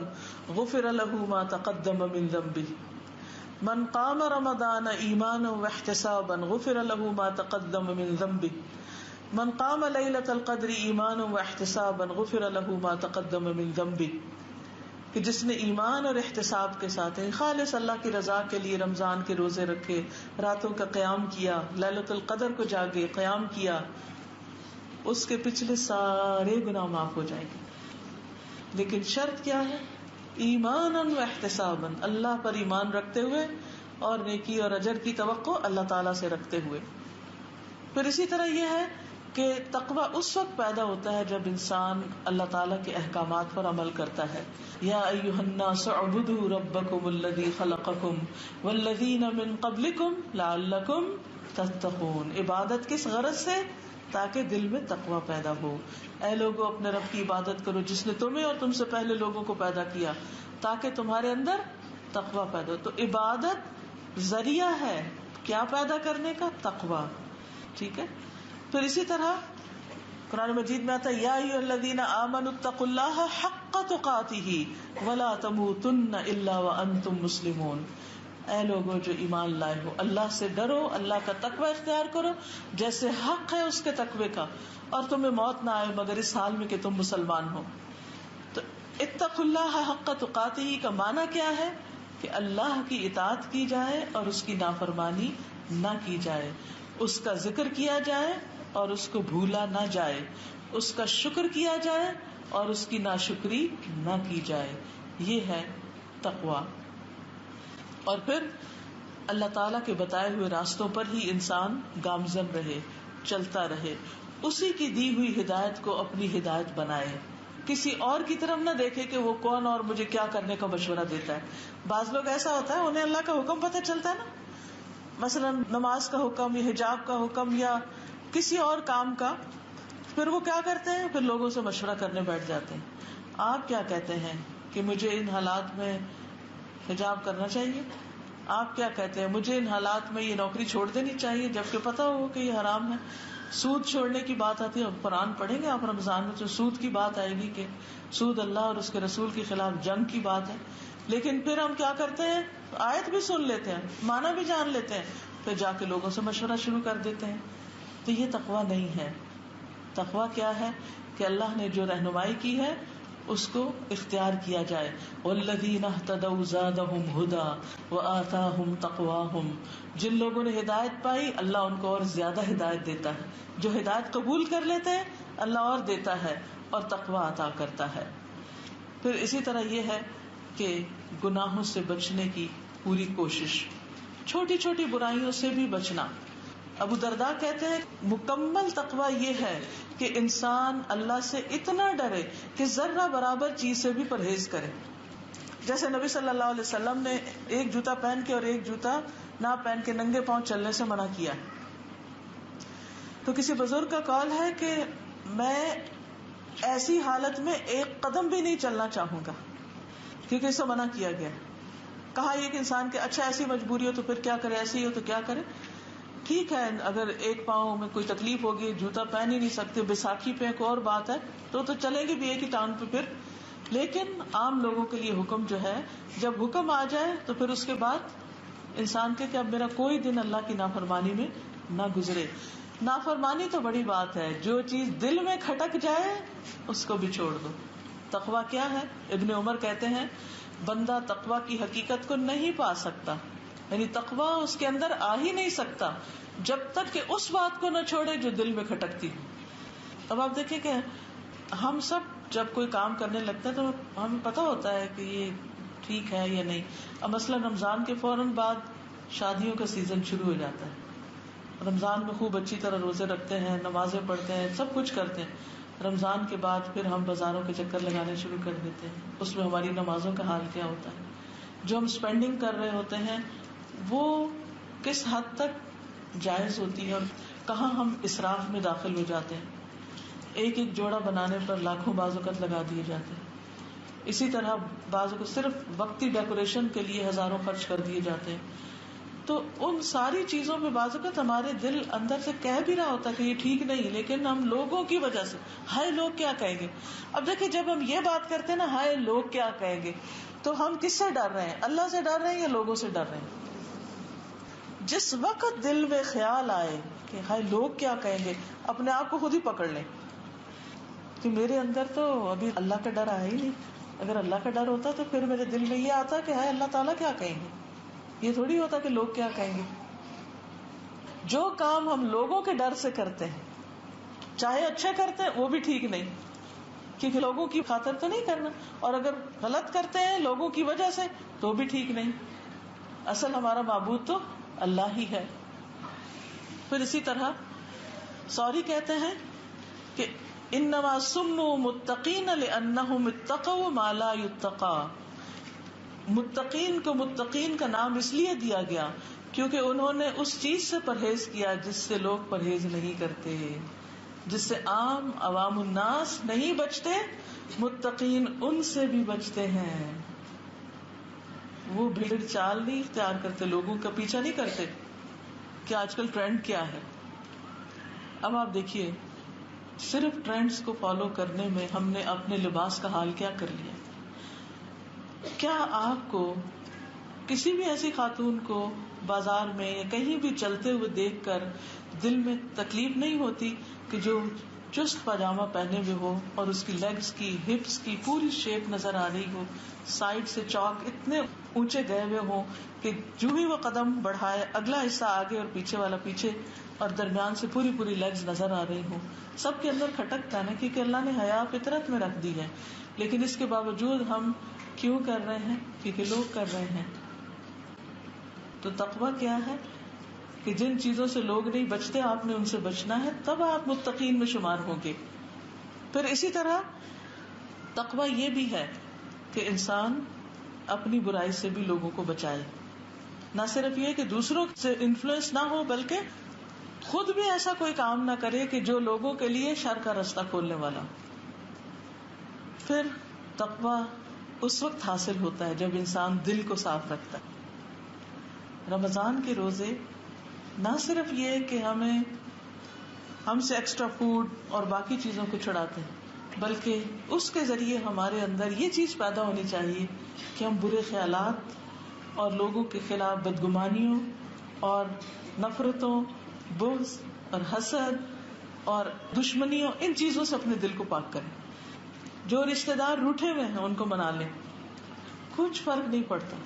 غفر له ما تقدم من ذنبه، من قام رمضان ایمانا واحتسابا غفر له ما تقدم من ذنبه، من قام لیلۃ القدر ایمانا واحتسابا غفر له ما تقدم من ذنبه، کہ جس نے ایمان اور احتساب کے ساتھ خالص اللہ کی رضا کے لیے رمضان کے روزے رکھے، راتوں کا قیام کیا، لیلۃ القدر کو جاگے، قیام کیا، اس کے پچھلے سارے گناہ معاف ہو جائیں گے۔ لیکن شرط کیا ہے؟ ایمانا و احتسابا، اللہ پر ایمان رکھتے ہوئے اور نیکی اور اجر کی توقع اللہ تعالیٰ سے رکھتے ہوئے۔ پھر اسی طرح یہ ہے کہ تقوی اس وقت پیدا ہوتا ہے جب انسان اللہ تعالیٰ کے احکامات پر عمل کرتا ہے۔ یا ایھا الناس اعبدوا ربکم الذی خلقکم والذین من قبلکم لعلکم تتقون۔ عبادت کس غرض سے؟ تاکہ دل میں تقوی پیدا ہو۔ اے لوگوں، اپنے رب کی عبادت کرو جس نے تمہیں اور تم سے پہلے لوگوں کو پیدا کیا تاکہ تمہارے اندر تقوی پیدا ہو۔ تو عبادت ذریعہ ہے کیا پیدا کرنے کا؟ تقوی۔ ٹھیک ہے۔ پھر اسی طرح قرآن مجید میں آتا ہے، یا ایھا الذین آمنوا اتقوا اللہ حق تقاتہ ولا تموتن الا وانتم مسلمون۔ اے لوگوں جو ایمان لائے ہو، اللہ سے ڈرو، اللہ کا تقوی اختیار کرو جیسے حق ہے اس کے تقوی کا، اور تمہیں موت نہ آئے مگر اس حال میں کہ تم مسلمان ہو۔ تو اتقوا اللہ حق تقاتہ کا معنی کیا ہے؟ کہ اللہ کی اطاعت کی جائے اور اس کی نافرمانی نہ کی جائے، اس کا ذکر کیا جائے اور اس کو بھولا نہ جائے، اس کا شکر کیا جائے اور اس کی ناشکری نہ کی جائے، یہ ہے تقوی۔ اور پھر اللہ تعالیٰ کے بتائے ہوئے راستوں پر ہی انسان گامزن رہے، چلتا رہے، اسی کی دی ہوئی ہدایت کو اپنی ہدایت بنائے، کسی اور کی طرف نہ دیکھے کہ وہ کون اور مجھے کیا کرنے کا مشورہ دیتا ہے۔ بعض لوگ ایسا ہوتا ہے انہیں اللہ کا حکم پتہ چلتا ہے نا، مثلا نماز کا حکم یا حجاب کا حکم یا کسی اور کام کا، پھر وہ کیا کرتے ہیں؟ پھر لوگوں سے مشورہ کرنے بیٹھ جاتے ہیں، آپ کیا کہتے ہیں کہ مجھے ان حالات میں حجاب کرنا چاہیے؟ آپ کیا کہتے ہیں مجھے ان حالات میں یہ نوکری چھوڑ دینی چاہیے جبکہ پتہ ہو کہ یہ حرام ہے؟ سود چھوڑنے کی بات آتی ہے، قرآن پڑھیں گے آپ رمضان میں تو سود کی بات آئے گی کہ سود اللہ اور اس کے رسول کے خلاف جنگ کی بات ہے، لیکن پھر ہم کیا کرتے ہیں؟ آیت بھی سن لیتے ہیں، معنی بھی جان لیتے ہیں، پھر جا کے لوگوں سے مشورہ شروع کر دیتے ہیں۔ تو یہ تقویٰ نہیں ہے۔ تقویٰ کیا ہے؟ کہ اللہ نے جو رہنمائی کی ہے اس کو اختیار کیا جائے. والذین اہتدوا زادہم ھدا وآتاہم تقواہم. جن لوگوں نے ہدایت پائی اللہ ان کو اور زیادہ ہدایت دیتا ہے. جو ہدایت قبول کر لیتے ہیں اللہ اور دیتا ہے اور تقوی عطا کرتا ہے. پھر اسی طرح یہ ہے کہ گناہوں سے بچنے کی پوری کوشش، چھوٹی چھوٹی برائیوں سے بھی بچنا. ابو درداء کہتے ہیں مکمل تقوی یہ ہے کہ انسان اللہ سے اتنا ڈرے کہ ذرہ برابر چیز سے بھی پرہیز کرے. جیسے نبی صلی اللہ علیہ وسلم نے ایک جوتا پہن کے اور ایک جوتا نہ پہن کے ننگے پاؤں چلنے سے منع کیا. تو کسی بزرگ کا قول ہے کہ میں ایسی حالت میں ایک قدم بھی نہیں چلنا چاہوں گا کیونکہ اس سے منع کیا گیا. کہا یہ کہ انسان کے اچھا ایسی مجبوری ہو تو پھر کیا کرے، ایسی ہو تو کیا کرے. ٹھیک ہے اگر ایک پاؤں میں کوئی تکلیف ہوگی، جوتا پہن ہی نہیں سکتے، بیساکھی پہ ایک اور بات ہے تو چلیں گے بھی ایک ہی ٹانگ پہ پھر. لیکن عام لوگوں کے لیے حکم جو ہے، جب حکم آ جائے تو پھر اس کے بعد انسان کے کہ اب میرا کوئی دن اللہ کی نافرمانی میں نہ گزرے. نافرمانی تو بڑی بات ہے، جو چیز دل میں کھٹک جائے اس کو بھی چھوڑ دو. تقویٰ کیا ہے؟ ابن عمر کہتے ہیں بندہ تقویٰ کی حقیقت کو نہیں پا سکتا، یعنی تقویٰ اس کے اندر آ ہی نہیں سکتا جب تک کہ اس بات کو نہ چھوڑے جو دل میں کھٹکتی. اب آپ دیکھیں کہ ہم سب جب کوئی کام کرنے لگتے ہیں تو ہمیں پتہ ہوتا ہے کہ یہ ٹھیک ہے یا نہیں. اب مثلا رمضان کے فوراً بعد شادیوں کا سیزن شروع ہو جاتا ہے. رمضان میں خوب اچھی طرح روزے رکھتے ہیں، نمازیں پڑھتے ہیں، سب کچھ کرتے ہیں. رمضان کے بعد پھر ہم بازاروں کے چکر لگانے شروع کر دیتے ہیں. اس میں ہماری نمازوں کا حال کیا ہوتا ہے؟ جو ہم اسپینڈنگ کر رہے ہوتے ہیں وہ کس حد تک جائز ہوتی ہے اور کہاں ہم اسراف میں داخل ہو جاتے ہیں. ایک ایک جوڑا بنانے پر لاکھوں بعض اوقات لگا دیے جاتے ہیں. اسی طرح بعضوں کو صرف وقتی ڈیکوریشن کے لیے ہزاروں خرچ کر دیے جاتے ہیں. تو ان ساری چیزوں پہ بعض اوقات ہمارے دل اندر سے کہہ بھی رہا ہوتا ہے کہ یہ ٹھیک نہیں، لیکن ہم لوگوں کی وجہ سے ہائے لوگ کیا کہیں گے. اب دیکھیں جب ہم یہ بات کرتے ہیں نا ہائے لوگ کیا کہیں گے، تو ہم کس سے ڈر رہے ہیں؟ اللہ سے ڈر رہے ہیں یا لوگوں سے ڈر رہے ہیں؟ جس وقت دل میں خیال آئے کہ ہائے لوگ کیا کہیں گے، اپنے آپ کو خود ہی پکڑ لیں کہ میرے اندر تو ابھی اللہ کا ڈر آیا ہی نہیں. اگر اللہ کا ڈر ہوتا تو پھر میرے دل میں یہ آتا کہ ہائے اللہ تعالیٰ کیا کہیں گے. یہ تھوڑی ہوتا کہ لوگ کیا کہیں گے. جو کام ہم لوگوں کے ڈر سے کرتے ہیں چاہے اچھے کرتے ہیں وہ بھی ٹھیک نہیں، کیونکہ لوگوں کی خاطر تو نہیں کرنا، اور اگر غلط کرتے ہیں لوگوں کی وجہ سے تو بھی ٹھیک نہیں. اصل ہمارا معبود تو اللہ ہی ہے. پھر اسی طرح سوری کہتے ہیں کہ انما سموا متقین لانہم اتقوا ما لا یتقى. متقین کو متقین کا نام اس لیے دیا گیا کیونکہ انہوں نے اس چیز سے پرہیز کیا جس سے لوگ پرہیز نہیں کرتے، جس سے عوام الناس نہیں بچتے. متقین ان سے بھی بچتے ہیں، وہ بھیڑ چال نہیں اختیار کرتے، لوگوں کا پیچھا نہیں کرتے کہ آج کل ٹرینڈ کیا ہے. اب آپ دیکھیے صرف ٹرینڈز کو فالو کرنے میں ہم نے اپنے لباس کا حال کیا کر لیا. کیا آپ کو کسی بھی ایسی خاتون کو بازار میں یا کہیں بھی چلتے ہوئے دیکھ کر دل میں تکلیف نہیں ہوتی کہ جو چست پاجامہ پہنے ہوئے ہو اور اس کی لیگز کی ہپس کی پوری شیپ نظر آ رہی ہو، سائڈ سے چوک اتنے اونچے گئے ہوئے ہوں کہ جو ہی وہ قدم بڑھائے اگلا حصہ آگے اور پیچھے والا پیچھے، اور درمیان سے پوری لیگز نظر آ رہی ہوں. سب کے اندر کھٹکتا ہے نا، کیونکہ اللہ نے حیا فطرت میں رکھ دی ہے. لیکن اس کے باوجود ہم کیوں کر رہے ہیں؟ کیونکہ لوگ کر رہے ہیں. تو تقویٰ کیا ہے کہ جن چیزوں سے لوگ نہیں بچتے آپ نے ان سے بچنا ہے، تب آپ متقین میں شمار ہوں گے. پھر اسی طرح تقویٰ یہ بھی ہے کہ انسان اپنی برائی سے بھی لوگوں کو بچائے. نہ صرف یہ کہ دوسروں سے انفلوئنس نہ ہو بلکہ خود بھی ایسا کوئی کام نہ کرے کہ جو لوگوں کے لیے شر کا رستہ کھولنے والا. پھر تقویٰ اس وقت حاصل ہوتا ہے جب انسان دل کو صاف رکھتا ہے. رمضان کے روزے نہ صرف یہ کہ ہم سے ایکسٹرا فوڈ اور باقی چیزوں کو چھڑاتے ہیں، بلکہ اس کے ذریعے ہمارے اندر یہ چیز پیدا ہونی چاہیے کہ ہم برے خیالات اور لوگوں کے خلاف بدگمانیوں اور نفرتوں، بغض اور حسد اور دشمنیوں، ان چیزوں سے اپنے دل کو پاک کریں. جو رشتے دار روٹھے ہوئے ہیں ان کو منا لیں, کچھ فرق نہیں پڑتا.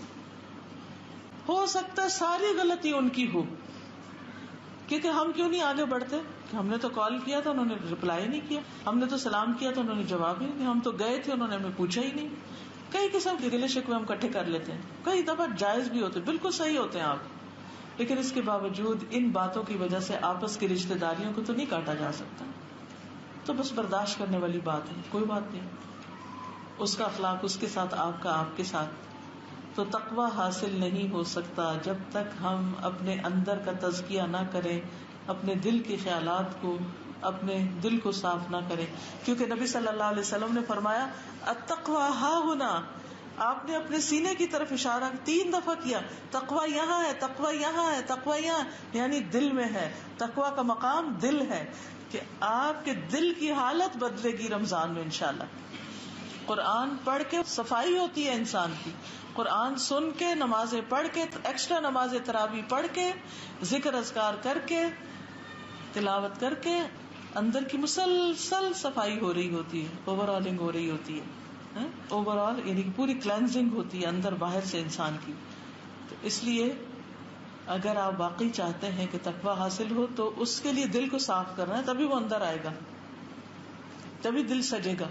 ہو سکتا ہے ساری غلطی ان کی ہو, کیونکہ ہم کیوں نہیں آگے بڑھتے؟ ہم نے تو کال کیا تھا, انہوں نے رپلائی نہیں کیا. ہم نے تو سلام کیا تھا, انہوں نے جواب ہی نہیں. ہم تو گئے تھے, انہوں نے ہمیں پوچھا ہی نہیں. کئی قسم کے گلے شکوے ہم اکٹھے کر لیتے ہیں, کئی دفعہ جائز بھی ہوتے, بالکل صحیح ہوتے ہیں آپ, لیکن اس کے باوجود ان باتوں کی وجہ سے آپس کی رشتے داریوں کو تو نہیں کاٹا جا سکتا. تو بس برداشت کرنے والی بات ہے, کوئی بات نہیں. اس کا اخلاق اس کے ساتھ, آپ کا آپ کے ساتھ. تو تقوی حاصل نہیں ہو سکتا جب تک ہم اپنے اندر کا تزکیہ نہ کریں, اپنے دل کے خیالات کو, اپنے دل کو صاف نہ کریں. کیونکہ نبی صلی اللہ علیہ وسلم نے فرمایا التقوی ہا ہنا, آپ نے اپنے سینے کی طرف اشارہ 3 دفعہ کیا, تقوی یہاں ہے, تقوی یہاں ہے, تقوی یہاں, یعنی دل میں ہے. تقوی کا مقام دل ہے, کہ آپ کے دل کی حالت بدلے گی رمضان میں انشاءاللہ. قرآن پڑھ کے صفائی ہوتی ہے انسان کی, قرآن سن کے, نمازیں پڑھ کے, ایکسٹرا نماز تراویح پڑھ کے, ذکر اذکار کر کے, تلاوت کر کے اندر کی مسلسل صفائی ہو رہی ہوتی ہے, اوور آلنگ ہو رہی ہوتی ہے, اوور آل یعنی پوری کلینزنگ ہوتی ہے اندر باہر سے انسان کی. تو اس لیے اگر آپ واقعی چاہتے ہیں کہ تقویٰ حاصل ہو تو اس کے لیے دل کو صاف کرنا ہے, تبھی وہ اندر آئے گا, تبھی دل سجے گا.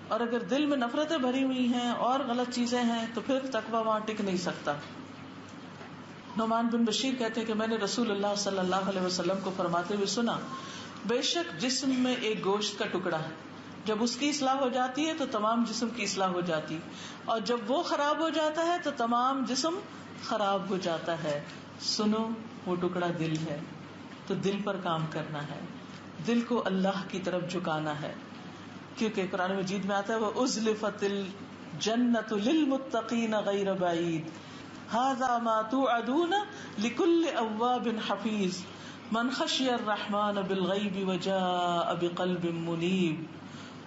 اور اگر دل میں نفرتیں بھری ہوئی ہیں اور غلط چیزیں ہیں تو پھر تقویٰ وہاں ٹک نہیں سکتا. نعمان بن بشیر کہتے ہیں کہ میں نے رسول اللہ صلی اللہ علیہ وسلم کو فرماتے ہوئے سنا, بے شک جسم میں ایک گوشت کا ٹکڑا ہے, جب اس کی اصلاح ہو جاتی ہے تو تمام جسم کی اصلاح ہو جاتی, اور جب وہ خراب ہو جاتا ہے تو تمام جسم خراب ہو جاتا ہے. سنو وہ ٹکڑا دل ہے, تو دل پر کام کرنا ہے, دل کو اللہ کی طرف جھکانا ہے. کیونکہ قرآن مجید میں آتا ہے وَأُزْلِفَتِ الْجَنَّةُ لِلْمُتَّقِينَ غَيْرَ بَعِيدٍ هَذَا مَا تُوعَدُونَ لِكُلِّ أَوَّابٍ حَفِيظٍ مَنْ خَشِيَ الرَّحْمَنَ بِالْغَيْبِ وَجَاءَ بِقَلْبٍ مُنِيبٍ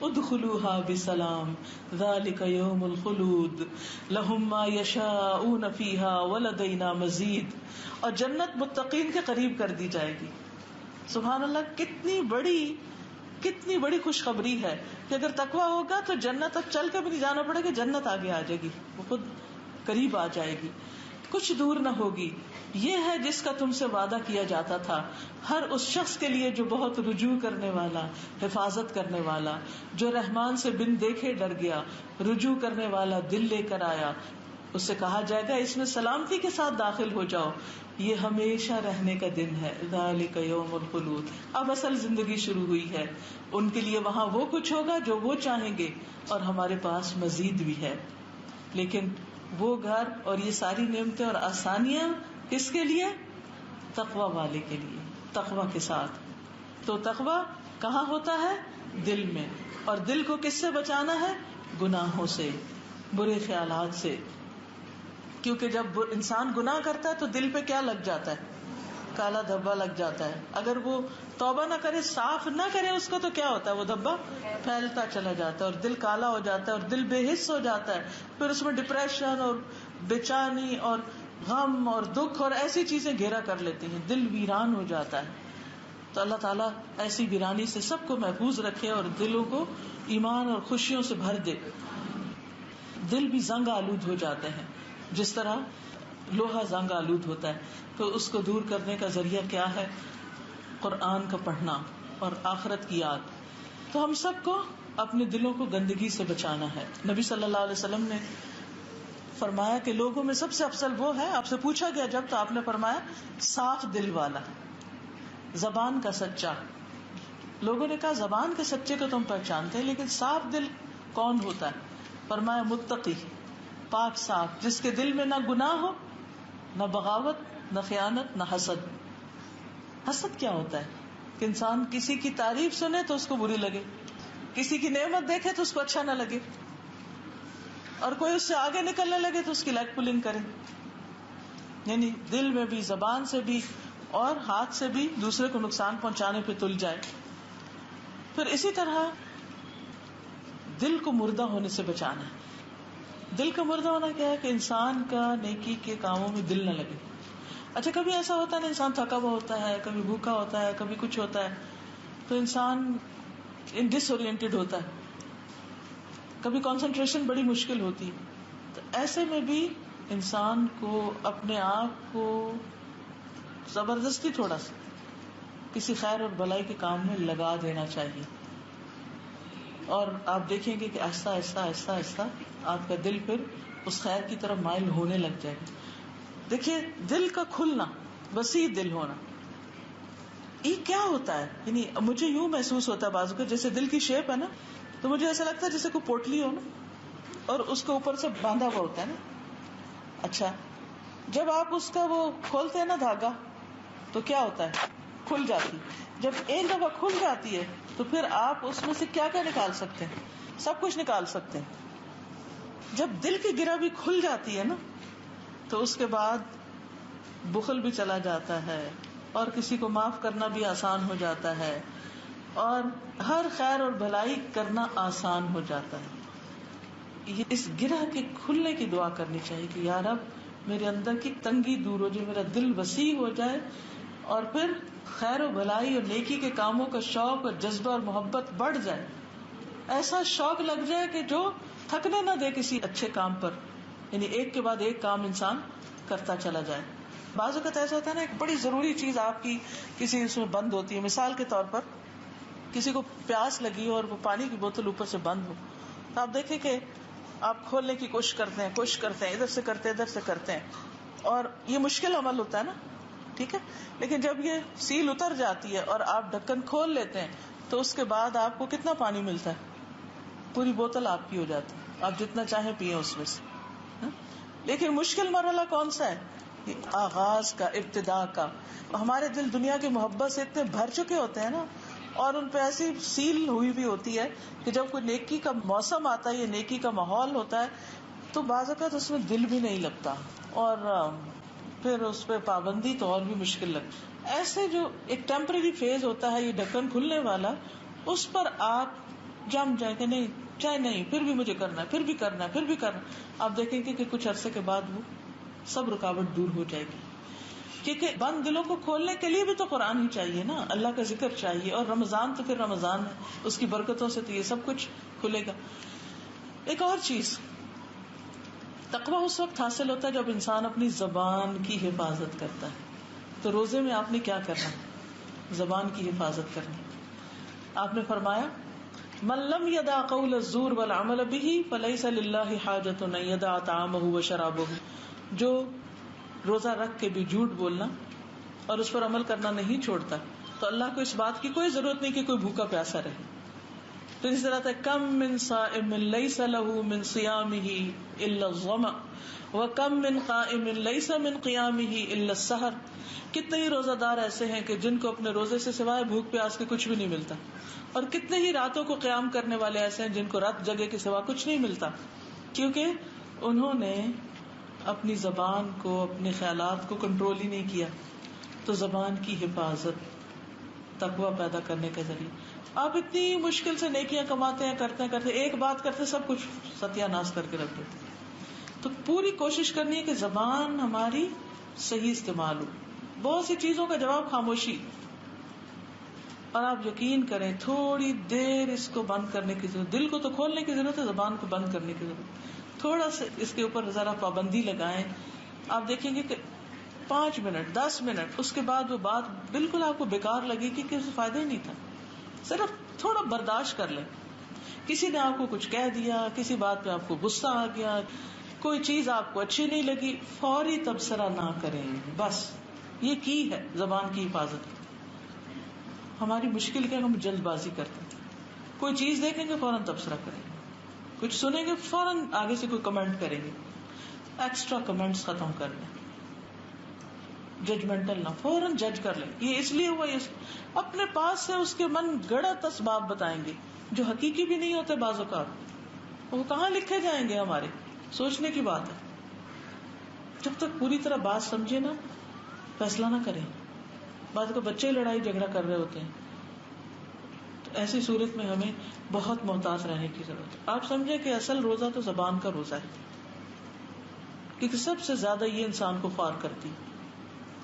ادخلوها بسلام ذلك يوم الخلود لهم ما يشاءون فيها ولدينا مزید. اور جنت متقین کے قریب کر دی جائے گی. سبحان اللہ, کتنی بڑی خوشخبری ہے کہ اگر تقویٰ ہوگا تو جنت اب چل کے بھی نہیں جانا پڑے گا, جنت آگے آ جائے گی, وہ خود قریب آ جائے گی, کچھ دور نہ ہوگی. یہ ہے جس کا تم سے وعدہ کیا جاتا تھا ہر اس شخص کے لیے جو بہت رجوع کرنے والا, حفاظت کرنے والا, جو رحمان سے بن دیکھے ڈر گیا, رجوع کرنے والا دل لے کر آیا. اس سے کہا جائے گا اس میں سلامتی کے ساتھ داخل ہو جاؤ, یہ ہمیشہ رہنے کا دن ہے. ذالک یوم الخلود, اب اصل زندگی شروع ہوئی ہے. ان کے لیے وہاں وہ کچھ ہوگا جو وہ چاہیں گے, اور ہمارے پاس مزید بھی ہے. لیکن وہ گھر اور یہ ساری نعمتیں اور آسانیاں کس کے لیے؟ تقویٰ والے کے لیے, تقویٰ کے ساتھ. تو تقویٰ کہاں ہوتا ہے؟ دل میں. اور دل کو کس سے بچانا ہے؟ گناہوں سے, برے خیالات سے. کیونکہ جب انسان گناہ کرتا ہے تو دل پہ کیا لگ جاتا ہے؟ کالا دھبا لگ جاتا ہے. اگر وہ توبہ نہ کرے, صاف نہ کرے اس کو, تو کیا ہوتا ہے؟ وہ دھبا پھیلتا چلا جاتا ہے اور دل کالا ہو جاتا ہے اور دل بے حس ہو جاتا ہے. پھر اس میں ڈپریشن اور بے-چینی اور غم اور دکھ اور ایسی چیزیں گھیرا کر لیتی ہیں, دل ویران ہو جاتا ہے. تو اللہ تعالیٰ ایسی ویرانی سے سب کو محفوظ رکھے اور دلوں کو ایمان اور خوشیوں سے بھر دے. دل بھی زنگ آلود ہو جاتے ہیں جس طرح لوہا زنگ آلود ہوتا ہے. تو اس کو دور کرنے کا ذریعہ کیا ہے؟ قرآن کا پڑھنا اور آخرت کی یاد. تو ہم سب کو اپنے دلوں کو گندگی سے بچانا ہے. نبی صلی اللہ علیہ وسلم نے فرمایا کہ لوگوں میں سب سے افضل وہ ہے, آپ سے پوچھا گیا جب, تو آپ نے فرمایا صاف دل والا, زبان کا سچا. لوگوں نے کہا زبان کے سچے کو تم پہچانتے ہیں, لیکن صاف دل کون ہوتا ہے؟ فرمایا متقی, پاک صاف, جس کے دل میں نہ گناہ ہو, نہ بغاوت, نہ خیانت, نہ حسد. حسد کیا ہوتا ہے؟ کہ انسان کسی کی تعریف سنے تو اس کو بری لگے, کسی کی نعمت دیکھے تو اس کو اچھا نہ لگے, اور کوئی اس سے آگے نکلنے لگے تو اس کی لیگ پولنگ کرے. یعنی دل میں بھی, زبان سے بھی اور ہاتھ سے بھی دوسرے کو نقصان پہنچانے پہ تل جائے. پھر اسی طرح دل کو مردہ ہونے سے بچانا ہے. دل کا مردہ ہونا کیا ہے؟ کہ انسان کا نیکی کے کاموں میں دل نہ لگے. اچھا کبھی ایسا ہوتا ہے نا, انسان تھکا ہوا ہوتا ہے, کبھی بھوکا ہوتا ہے, کبھی کچھ ہوتا ہے, تو انسان ڈس اورینٹیڈ ہوتا ہے, کبھی کنسنٹریشن بڑی مشکل ہوتی ہے. تو ایسے میں بھی انسان کو اپنے آپ کو زبردستی تھوڑا سا کسی خیر اور بھلائی کے کام میں لگا دینا چاہیے. اور آپ دیکھیں گے کہ آہستہ آہستہ آہستہ آہستہ آپ کا دل پھر اس خیر کی طرف مائل ہونے لگ جائے گا. دیکھیے دل کا کھلنا، وسیع دل ہونا، یہ کیا ہوتا ہے؟ یعنی مجھے یوں محسوس ہوتا ہے بازو کا، جیسے دل کی شیپ ہے نا، تو مجھے ایسا لگتا ہے جیسے کوئی پوٹلی ہو نا، اور اس کے اوپر سے باندھا ہوا ہوتا ہے نا. اچھا، جب آپ اس کا وہ کھولتے ہیں نا دھاگا، تو کیا ہوتا ہے؟ کھل جاتی. جب ایک دفعہ کھل جاتی ہے تو پھر آپ اس میں سے کیا کیا نکال سکتے ہیں؟ سب کچھ نکال سکتے ہیں. جب دل کی گرہ بھی کھل جاتی ہے نا، تو اس کے بعد بخل بھی چلا جاتا ہے، اور کسی کو معاف کرنا بھی آسان ہو جاتا ہے، اور ہر خیر اور بھلائی کرنا آسان ہو جاتا ہے. اس گرہ کے کھلنے کی دعا کرنی چاہیے کہ یا رب میرے اندر کی تنگی دور ہو جائے، میرا دل وسیع ہو جائے، اور پھر خیر و بھلائی اور نیکی کے کاموں کا شوق اور جذبہ اور محبت بڑھ جائے. ایسا شوق لگ جائے کہ جو تھکنے نہ دے کسی اچھے کام پر، یعنی ایک کے بعد ایک کام انسان کرتا چلا جائے. بعض اوقات ایسا ہوتا ہے نا، ایک بڑی ضروری چیز آپ کی کسی اس میں بند ہوتی ہے. مثال کے طور پر کسی کو پیاس لگی اور وہ پانی کی بوتل اوپر سے بند ہو، تو آپ دیکھیں کہ آپ کھولنے کی کوشش کرتے ہیں، ادھر سے کرتے ہیں، اور یہ مشکل عمل ہوتا ہے نا، ٹھیک ہے. لیکن جب یہ سیل اتر جاتی ہے اور آپ ڈھکن کھول لیتے ہیں، تو اس کے بعد آپ کو کتنا پانی ملتا ہے؟ پوری بوتل آپ کی ہو جاتی ہے، آپ جتنا چاہیں پیئیں اس میں سے. لیکن مشکل مرحلہ کون سا ہے؟ یہ آغاز کا، ابتدا کا. ہمارے دل دنیا کی محبت سے اتنے بھر چکے ہوتے ہیں نا، اور ان پہ ایسی سیل ہوئی بھی ہوتی ہے کہ جب کوئی نیکی کا موسم آتا ہے یا نیکی کا ماحول ہوتا ہے تو بعض اوقات اس میں دل بھی نہیں لگتا، اور پھر اس پہ پابندی تو اور بھی مشکل لگتی. ایسے جو ایک ٹیمپرری فیز ہوتا ہے یہ ڈھکن کھلنے والا، اس پر آپ جم جائیں کہ نہیں چاہے نہیں، پھر بھی مجھے کرنا ہے. آپ دیکھیں گے کہ کچھ عرصے کے بعد وہ سب رکاوٹ دور ہو جائے گی. کیونکہ بند دلوں کو کھولنے کے لیے بھی تو قرآن ہی چاہیے نا، اللہ کا ذکر چاہیے، اور رمضان تو پھر رمضان ہے، اس کی برکتوں سے تو یہ سب کچھ کھلے گا. ایک اور چیز، تقویٰ اس وقت حاصل ہوتا ہے جب انسان اپنی زبان کی حفاظت کرتا ہے. تو روزے میں آپ نے کیا کرنا؟ زبان کی حفاظت کرنی. آپ نے فرمایا من لم يدع قول الزور والعمل به فليس لله حاجة ان يدع طعامه وشرابه. جو روزہ رکھ کے بھی جھوٹ بولنا اور اس پر عمل کرنا نہیں چھوڑتا، تو اللہ کو اس بات کی کوئی ضرورت نہیں کہ کوئی بھوکا پیاسا رہے. تو اس طرح کم من صائم ليس له من صيامه الا الظمأ وكم من قائم ليس من قيامه الا السحر. کتنے ہی روزہ دار ایسے ہیں کہ جن کو اپنے روزے سے سوائے بھوک پیاس کے کچھ بھی نہیں ملتا، اور کتنے ہی راتوں کو قیام کرنے والے ایسے ہیں جن کو رات جگے کے سوا کچھ نہیں ملتا، کیونکہ انہوں نے اپنی زبان کو، اپنے خیالات کو کنٹرول ہی نہیں کیا. تو زبان کی حفاظت تقویٰ پیدا کرنے کے ذریعے. آپ اتنی مشکل سے نیکیاں کماتے ہیں، کرتے ایک بات کرتے سب کچھ ستیہ ناش کر کے رکھ دیتے. تو پوری کوشش کرنی ہے کہ زبان ہماری صحیح استعمال ہو. بہت سی چیزوں کا جواب خاموشی، اور آپ یقین کریں تھوڑی دیر اس کو بند کرنے کی ضرورت. دل کو تو کھولنے کی ضرورت ہے، زبان کو بند کرنے کی ضرورت. تھوڑا سا اس کے اوپر ذرا پابندی لگائیں. آپ دیکھیں گے کہ 5 منٹ 10 منٹ اس کے بعد وہ بات بالکل آپ کو بیکار لگے گی کہ اس سے فائدہ ہی نہیں تھا. صرف تھوڑا برداشت کر لیں. کسی نے آپ کو کچھ کہہ دیا، کسی بات پہ آپ کو غصہ آ گیا، کوئی چیز آپ کو اچھی نہیں لگی، فوری تبصرہ نہ کریں. بس یہ کی ہے زبان کی حفاظت. ہماری مشکل کیا، ہم جلد بازی کرتے ہیں. کوئی چیز دیکھیں گے فوراً تبصرہ کریں گے، کچھ سنیں گے فوراً آگے سے کوئی کمنٹ کریں گے. ایکسٹرا کمنٹس ختم کر لیں. ججمنٹل نہ، فوراً جج کر لیں یہ اس لیے ہوا، اپنے پاس سے اس کے من گڑت اسباب بتائیں گے جو حقیقی بھی نہیں ہوتے بعض اوقات. وہ کہاں لکھے جائیں گے؟ ہمارے سوچنے کی بات ہے. جب تک پوری طرح بات سمجھے نا، فیصلہ نہ کریں. بعض کو بچے لڑائی جھگڑا کر رہے ہوتے ہیں، تو ایسی صورت میں ہمیں بہت محتاط رہنے کی ضرورت ہے. آپ سمجھیں کہ اصل روزہ تو زبان کا روزہ ہے، کیونکہ سب سے زیادہ یہ انسان کو خوار کرتی،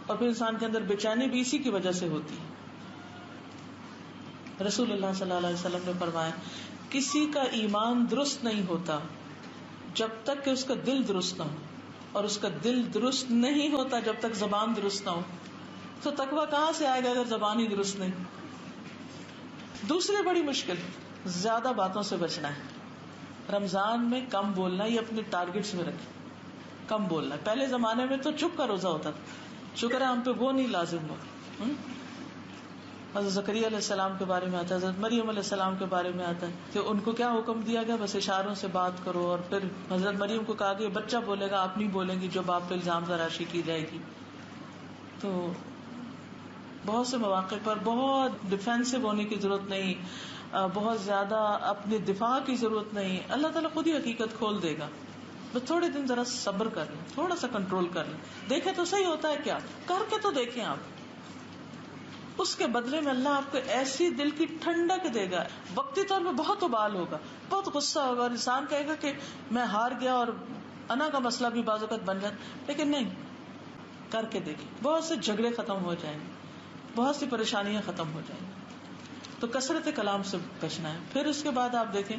اور پھر انسان کے اندر بے چینی بھی اسی کی وجہ سے ہوتی ہے. رسول اللہ صلی اللہ علیہ وسلم نے فرمایا کسی کا ایمان درست نہیں ہوتا جب تک کہ اس کا دل درست نہ ہو، اور اس کا دل درست نہیں ہوتا جب تک زبان درست نہ ہو. تو تقویٰ کہاں سے آئے گا اگر زبان ہی درست نہیں؟ دوسری بڑی مشکل، زیادہ باتوں سے بچنا ہے. رمضان میں کم بولنا، یہ اپنے ٹارگٹس میں رکھیں. کم بولنا. پہلے زمانے میں تو چپ کا روزہ ہوتا تھا، شکر ہے ہم پہ وہ نہیں لازم ہوا. حضرت زکریا علیہ السلام کے بارے میں آتا ہے، حضرت مریم علیہ السلام کے بارے میں آتا ہے کہ ان کو کیا حکم دیا گیا، بس اشاروں سے بات کرو. اور پھر حضرت مریم کو کہا کہ بچہ بولے گا، آپ نہیں بولیں گی، جو باپ پہ الزام تراشی کی جائے گی. تو بہت سے مواقع پر بہت ڈیفینسو ہونے کی ضرورت نہیں، بہت زیادہ اپنے دفاع کی ضرورت نہیں. اللہ تعالیٰ خود ہی حقیقت کھول دے گا. بس تھوڑے دن ذرا صبر کر لیں، تھوڑا سا کنٹرول کر لیں، دیکھیں تو صحیح ہوتا ہے کیا، کر کے تو دیکھیں آپ. اس کے بدلے میں اللہ آپ کو ایسی دل کی ٹھنڈک دے گا. وقتی طور پہ بہت ابال ہوگا، بہت غصہ ہوگا، اور انسان کہے گا کہ میں ہار گیا، اور انا کا مسئلہ بھی بعض اوقات بن جاتا. لیکن نہیں، کر کے دیکھیں، بہت سے جھگڑے ختم ہو جائیں گے، بہت سی پریشانیاں ختم ہو جائیں گی. تو کثرت کلام سے بچنا ہے. پھر اس کے بعد آپ دیکھیں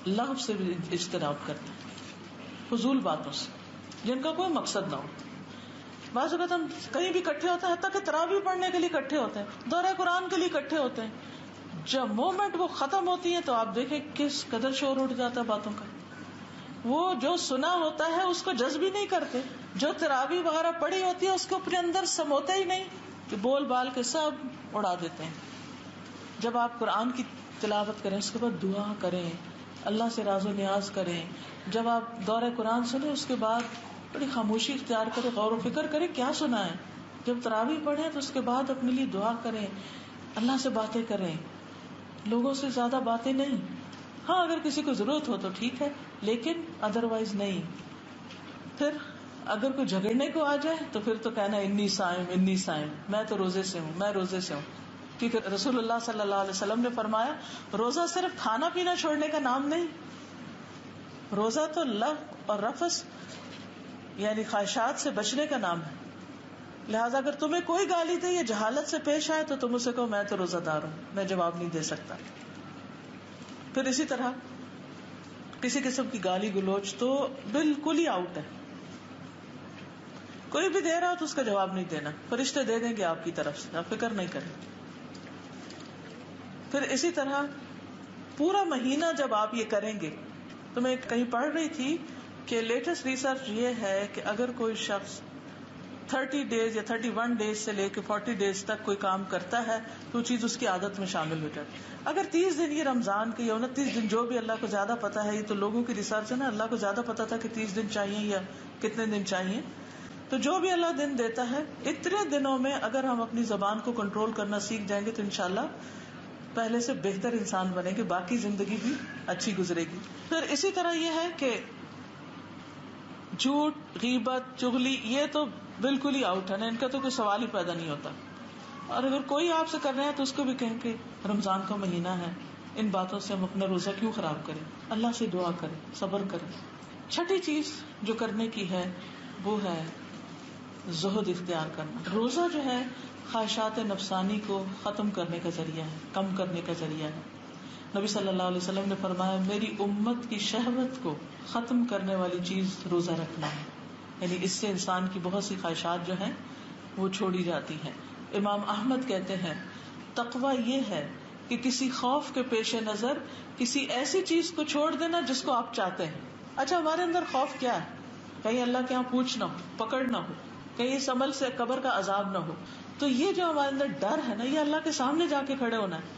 لغو سے بھی اجتناب کرنا ہے، فضول باتوں سے جن کا کوئی مقصد نہ ہو. بعض اوقات ہم کہیں بھی اکٹھے ہوتے ہیں، حتیٰ کہ تراویح پڑھنے کے لیے اکٹھے ہوتے ہیں، دورہ قرآن کے لیے اکٹھے ہوتے ہیں. جب مومنٹ وہ ختم ہوتی ہے تو آپ دیکھیں کس قدر شور اٹھ جاتا ہے باتوں کا. وہ جو سنا ہوتا ہے اس کو جذب ہی نہیں کرتے، جو تراویح وغیرہ پڑھی ہوتی ہے اس کو اپنے اندر سموتے ہی نہیں، کہ بول بال کے سب اڑا دیتے ہیں. جب آپ قرآن کی تلاوت کریں، اس کے بعد دعا کریں، اللہ سے راز و نیاز کریں. جب آپ دورہ قرآن سنیں اس کے بعد بڑی خاموشی اختیار کریں، غور و فکر کریں کیا سنا ہے. جب تراویح پڑھیں تو اس کے بعد اپنے لیے دعا کریں، اللہ سے باتیں کریں، لوگوں سے زیادہ باتیں نہیں. ہاں اگر کسی کو ضرورت ہو تو ٹھیک ہے، لیکن ادروائز نہیں. پھر اگر کوئی جھگڑنے کو آ جائے تو پھر تو کہنا انی صائم انی صائم، میں تو روزے سے ہوں، میں روزے سے ہوں. کیونکہ رسول اللہ صلی اللہ علیہ وسلم نے فرمایا روزہ صرف کھانا پینا چھوڑنے کا نام نہیں، روزہ تو لغو اور رفث یعنی خواہشات سے بچنے کا نام ہے. لہٰذا اگر تمہیں کوئی گالی دے یا جہالت سے پیش آئے تو تم اسے کہو میں تو روزہ دار ہوں، میں جواب نہیں دے سکتا. پھر اسی طرح کسی قسم کی گالی گلوچ تو بالکل ہی آؤٹ ہے. کوئی بھی دے رہا ہو تو اس کا جواب نہیں دینا، فرشتے دے دیں گے آپ کی طرف سے، آپ فکر نہیں کریں. پھر اسی طرح پورا مہینہ جب آپ یہ کریں گے، تو میں کہیں پڑھ رہی تھی کہ لیٹسٹ ریسرچ یہ ہے کہ اگر کوئی شخص 30 ڈیز یا 31 ڈیز سے لے کے 40 ڈیز تک کوئی کام کرتا ہے تو چیز اس کی عادت میں شامل ہو جاتی. اگر 30 دن یہ رمضان کے یا 29 دن، جو بھی اللہ کو زیادہ پتا ہے، یہ تو لوگوں کی ریسرچ ہے نا، اللہ کو زیادہ پتا تھا کہ 30 دن چاہیے یا کتنے دن چاہیے. تو جو بھی اللہ دن دیتا ہے، اتنے دنوں میں اگر ہم اپنی زبان کو کنٹرول کرنا سیکھ جائیں گے تو انشاءاللہ پہلے سے بہتر انسان بنے گے، باقی زندگی بھی اچھی گزرے گی. پھر اسی طرح یہ ہے کہ جھوٹ، غیبت، چغلی یہ تو بالکل ہی آؤٹ ہے نا، ان کا تو کوئی سوال ہی پیدا نہیں ہوتا. اور اگر کوئی آپ سے کر رہا ہے تو اس کو بھی کہیں کہ رمضان کا مہینہ ہے، ان باتوں سے ہم اپنا روزہ کیوں خراب کریں، اللہ سے دعا کریں، صبر کریں. چھٹی چیز جو کرنے کی ہے وہ ہے زہد اختیار کرنا. روزہ جو ہے خواہشات نفسانی کو ختم کرنے کا ذریعہ ہے، کم کرنے کا ذریعہ ہے. نبی صلی اللہ علیہ وسلم نے فرمایا میری امت کی شہوت کو ختم کرنے والی چیز روزہ رکھنا ہے. یعنی اس سے انسان کی بہت سی خواہشات جو ہیں وہ چھوڑی جاتی ہیں. امام احمد کہتے ہیں تقویٰ یہ ہے کہ کسی خوف کے پیش نظر کسی ایسی چیز کو چھوڑ دینا جس کو آپ چاہتے ہیں. اچھا ہمارے اندر خوف کیا ہے؟ کہیں اللہ کے یہاں پوچھ نہ ہو، پکڑ نہ ہو، کہیں اس عمل سے قبر کا عذاب نہ ہو. تو یہ جو ہمارے اندر ڈر ہے نا، یہ اللہ کے سامنے جا کے کھڑے ہونا ہے.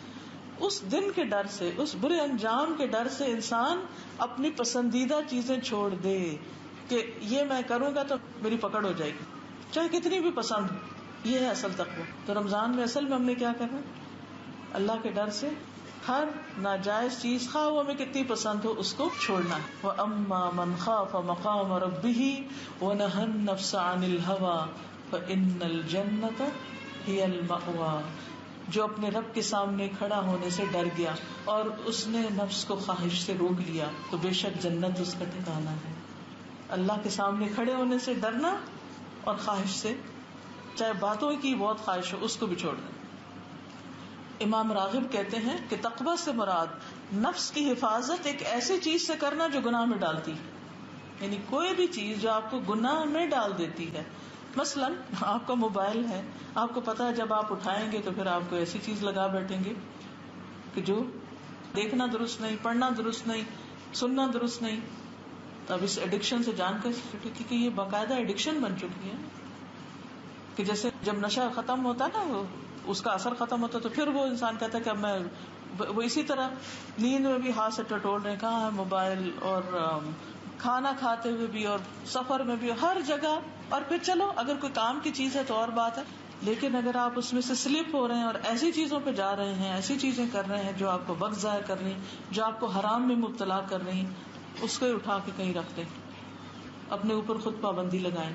اس دن کے ڈر سے، اس برے انجام کے ڈر سے انسان اپنی پسندیدہ چیزیں چھوڑ دے کہ یہ میں کروں گا تو میری پکڑ ہو جائے گی، چاہے کتنی بھی پسند ہو. یہ ہے اصل تقویٰ. تو رمضان میں اصل میں ہم نے کیا کرنا، اللہ کے ڈر سے ہر ناجائز چیز خواہ وہ ہمیں کتنی پسند ہو اس کو چھوڑنا ہے. وَأَمَّا مَنْ خَافَ مَقَامَ رَبِّهِ وَنَهَى النَّفْسَ عَنِ الْهَوَى فَإِنَّ الْجَنَّةَ هِيَ الْمَأْوَى. جو اپنے رب کے سامنے کھڑا ہونے سے ڈر گیا اور اس نے نفس کو خواہش سے روک لیا تو بے شک جنت اس کا ٹھکانہ ہے. اللہ کے سامنے کھڑے ہونے سے ڈرنا اور خواہش سے، چاہے باتوں کی بہت خواہش ہو، اس کو بھی چھوڑ دیں. امام راغب کہتے ہیں کہ تقویٰ سے مراد نفس کی حفاظت ایک ایسی چیز سے کرنا جو گناہ میں ڈالتی، یعنی کوئی بھی چیز جو آپ کو گناہ میں ڈال دیتی ہے. مثلاً آپ کا موبائل ہے، آپ کو پتا ہے جب آپ اٹھائیں گے تو پھر آپ کو ایسی چیز لگا بیٹھیں گے کہ جو دیکھنا درست نہیں، پڑھنا درست نہیں، سننا درست نہیں. تو اب اس ایڈکشن سے جان کر کہ یہ باقاعدہ ایڈکشن بن چکی ہے کہ جیسے جب نشہ ختم ہوتا ہے نا، وہ اس کا اثر ختم ہوتا ہے تو پھر وہ انسان کہتا ہے کہ اب میں وہ اسی طرح نیند میں بھی ہاتھ سے ٹٹول رہے ہیں، کہاں ہے موبائل، اور کھانا کھاتے ہوئے بھی اور سفر میں بھی ہر جگہ. اور پھر چلو اگر کوئی کام کی چیز ہے تو اور بات ہے، لیکن اگر آپ اس میں سے سلپ ہو رہے ہیں اور ایسی چیزوں پہ جا رہے ہیں، ایسی چیزیں کر رہے ہیں جو آپ کو وقت ضائع کر رہی ہیں، جو آپ کو حرام میں مبتلا کر رہی ہیں، اس کو اٹھا کے کہیں رکھ دیں، اپنے اوپر خود پابندی لگائیں.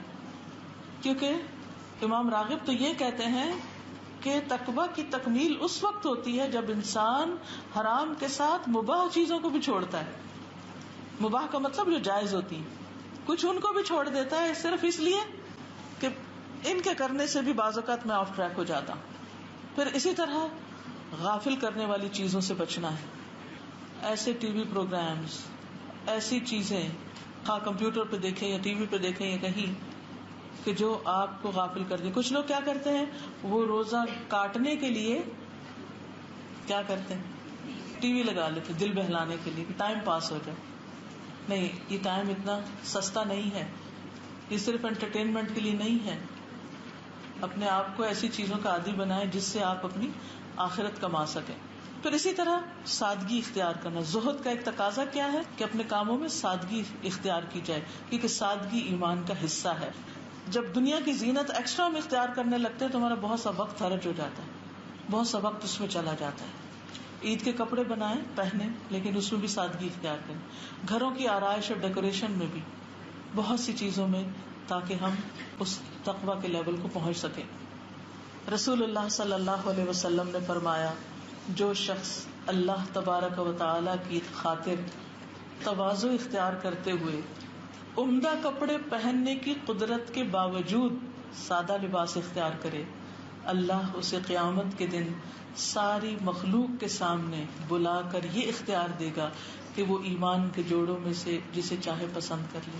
کیونکہ امام راغب تو یہ کہتے ہیں کہ تقویٰ کی تکمیل اس وقت ہوتی ہے جب انسان حرام کے ساتھ مباح چیزوں کو بھی چھوڑتا ہے. مباح کا مطلب جو جائز ہوتی ہے، کچھ ان کو بھی چھوڑ دیتا ہے صرف اس لیے کہ ان کے کرنے سے بھی بعض اوقات میں آف ٹریک ہو جاتا ہوں. پھر اسی طرح غافل کرنے والی چیزوں سے بچنا ہے. ایسے ٹی وی پروگرامز، ایسی چیزیں ہاں کمپیوٹر پہ دیکھیں یا ٹی وی پہ دیکھیں یا کہیں کہ جو آپ کو غافل کر دیں. کچھ لوگ کیا کرتے ہیں، وہ روزہ کاٹنے کے لیے کیا کرتے ہیں، ٹی وی لگا لیتے دل بہلانے کے لیے کہ ٹائم پاس ہو جائے. نہیں، یہ ٹائم اتنا سستا نہیں ہے، یہ صرف انٹرٹینمنٹ کے لیے نہیں ہے. اپنے آپ کو ایسی چیزوں کا عادی بنائیں جس سے آپ اپنی آخرت کما سکیں. پھر اسی طرح سادگی اختیار کرنا. زہد کا ایک تقاضا کیا ہے کہ اپنے کاموں میں سادگی اختیار کی جائے، کیونکہ سادگی ایمان کا حصہ ہے. جب دنیا کی زینت ایکسٹرا میں اختیار کرنے لگتے ہیں تو ہمارا بہت سا وقت خرچ ہو جاتا ہے، بہت سا وقت اس میں چلا جاتا ہے. عید کے کپڑے بنائیں پہنے، لیکن اس میں بھی سادگی اختیار کریں. گھروں کی آرائش اور ڈیکوریشن میں بھی بہت سی چیزوں میں، تاکہ ہم اس تقویٰ کے لیول کو پہنچ سکیں. رسول اللہ صلی اللہ علیہ وسلم نے فرمایا، جو شخص اللہ تبارک و تعالی کی خاطر تواضع اختیار کرتے ہوئے عمدہ کپڑے پہننے کی قدرت کے باوجود سادہ لباس اختیار کرے، اللہ اسے قیامت کے دن ساری مخلوق کے سامنے بلا کر یہ اختیار دے گا کہ وہ ایمان کے جوڑوں میں سے جسے چاہے پسند کر لے.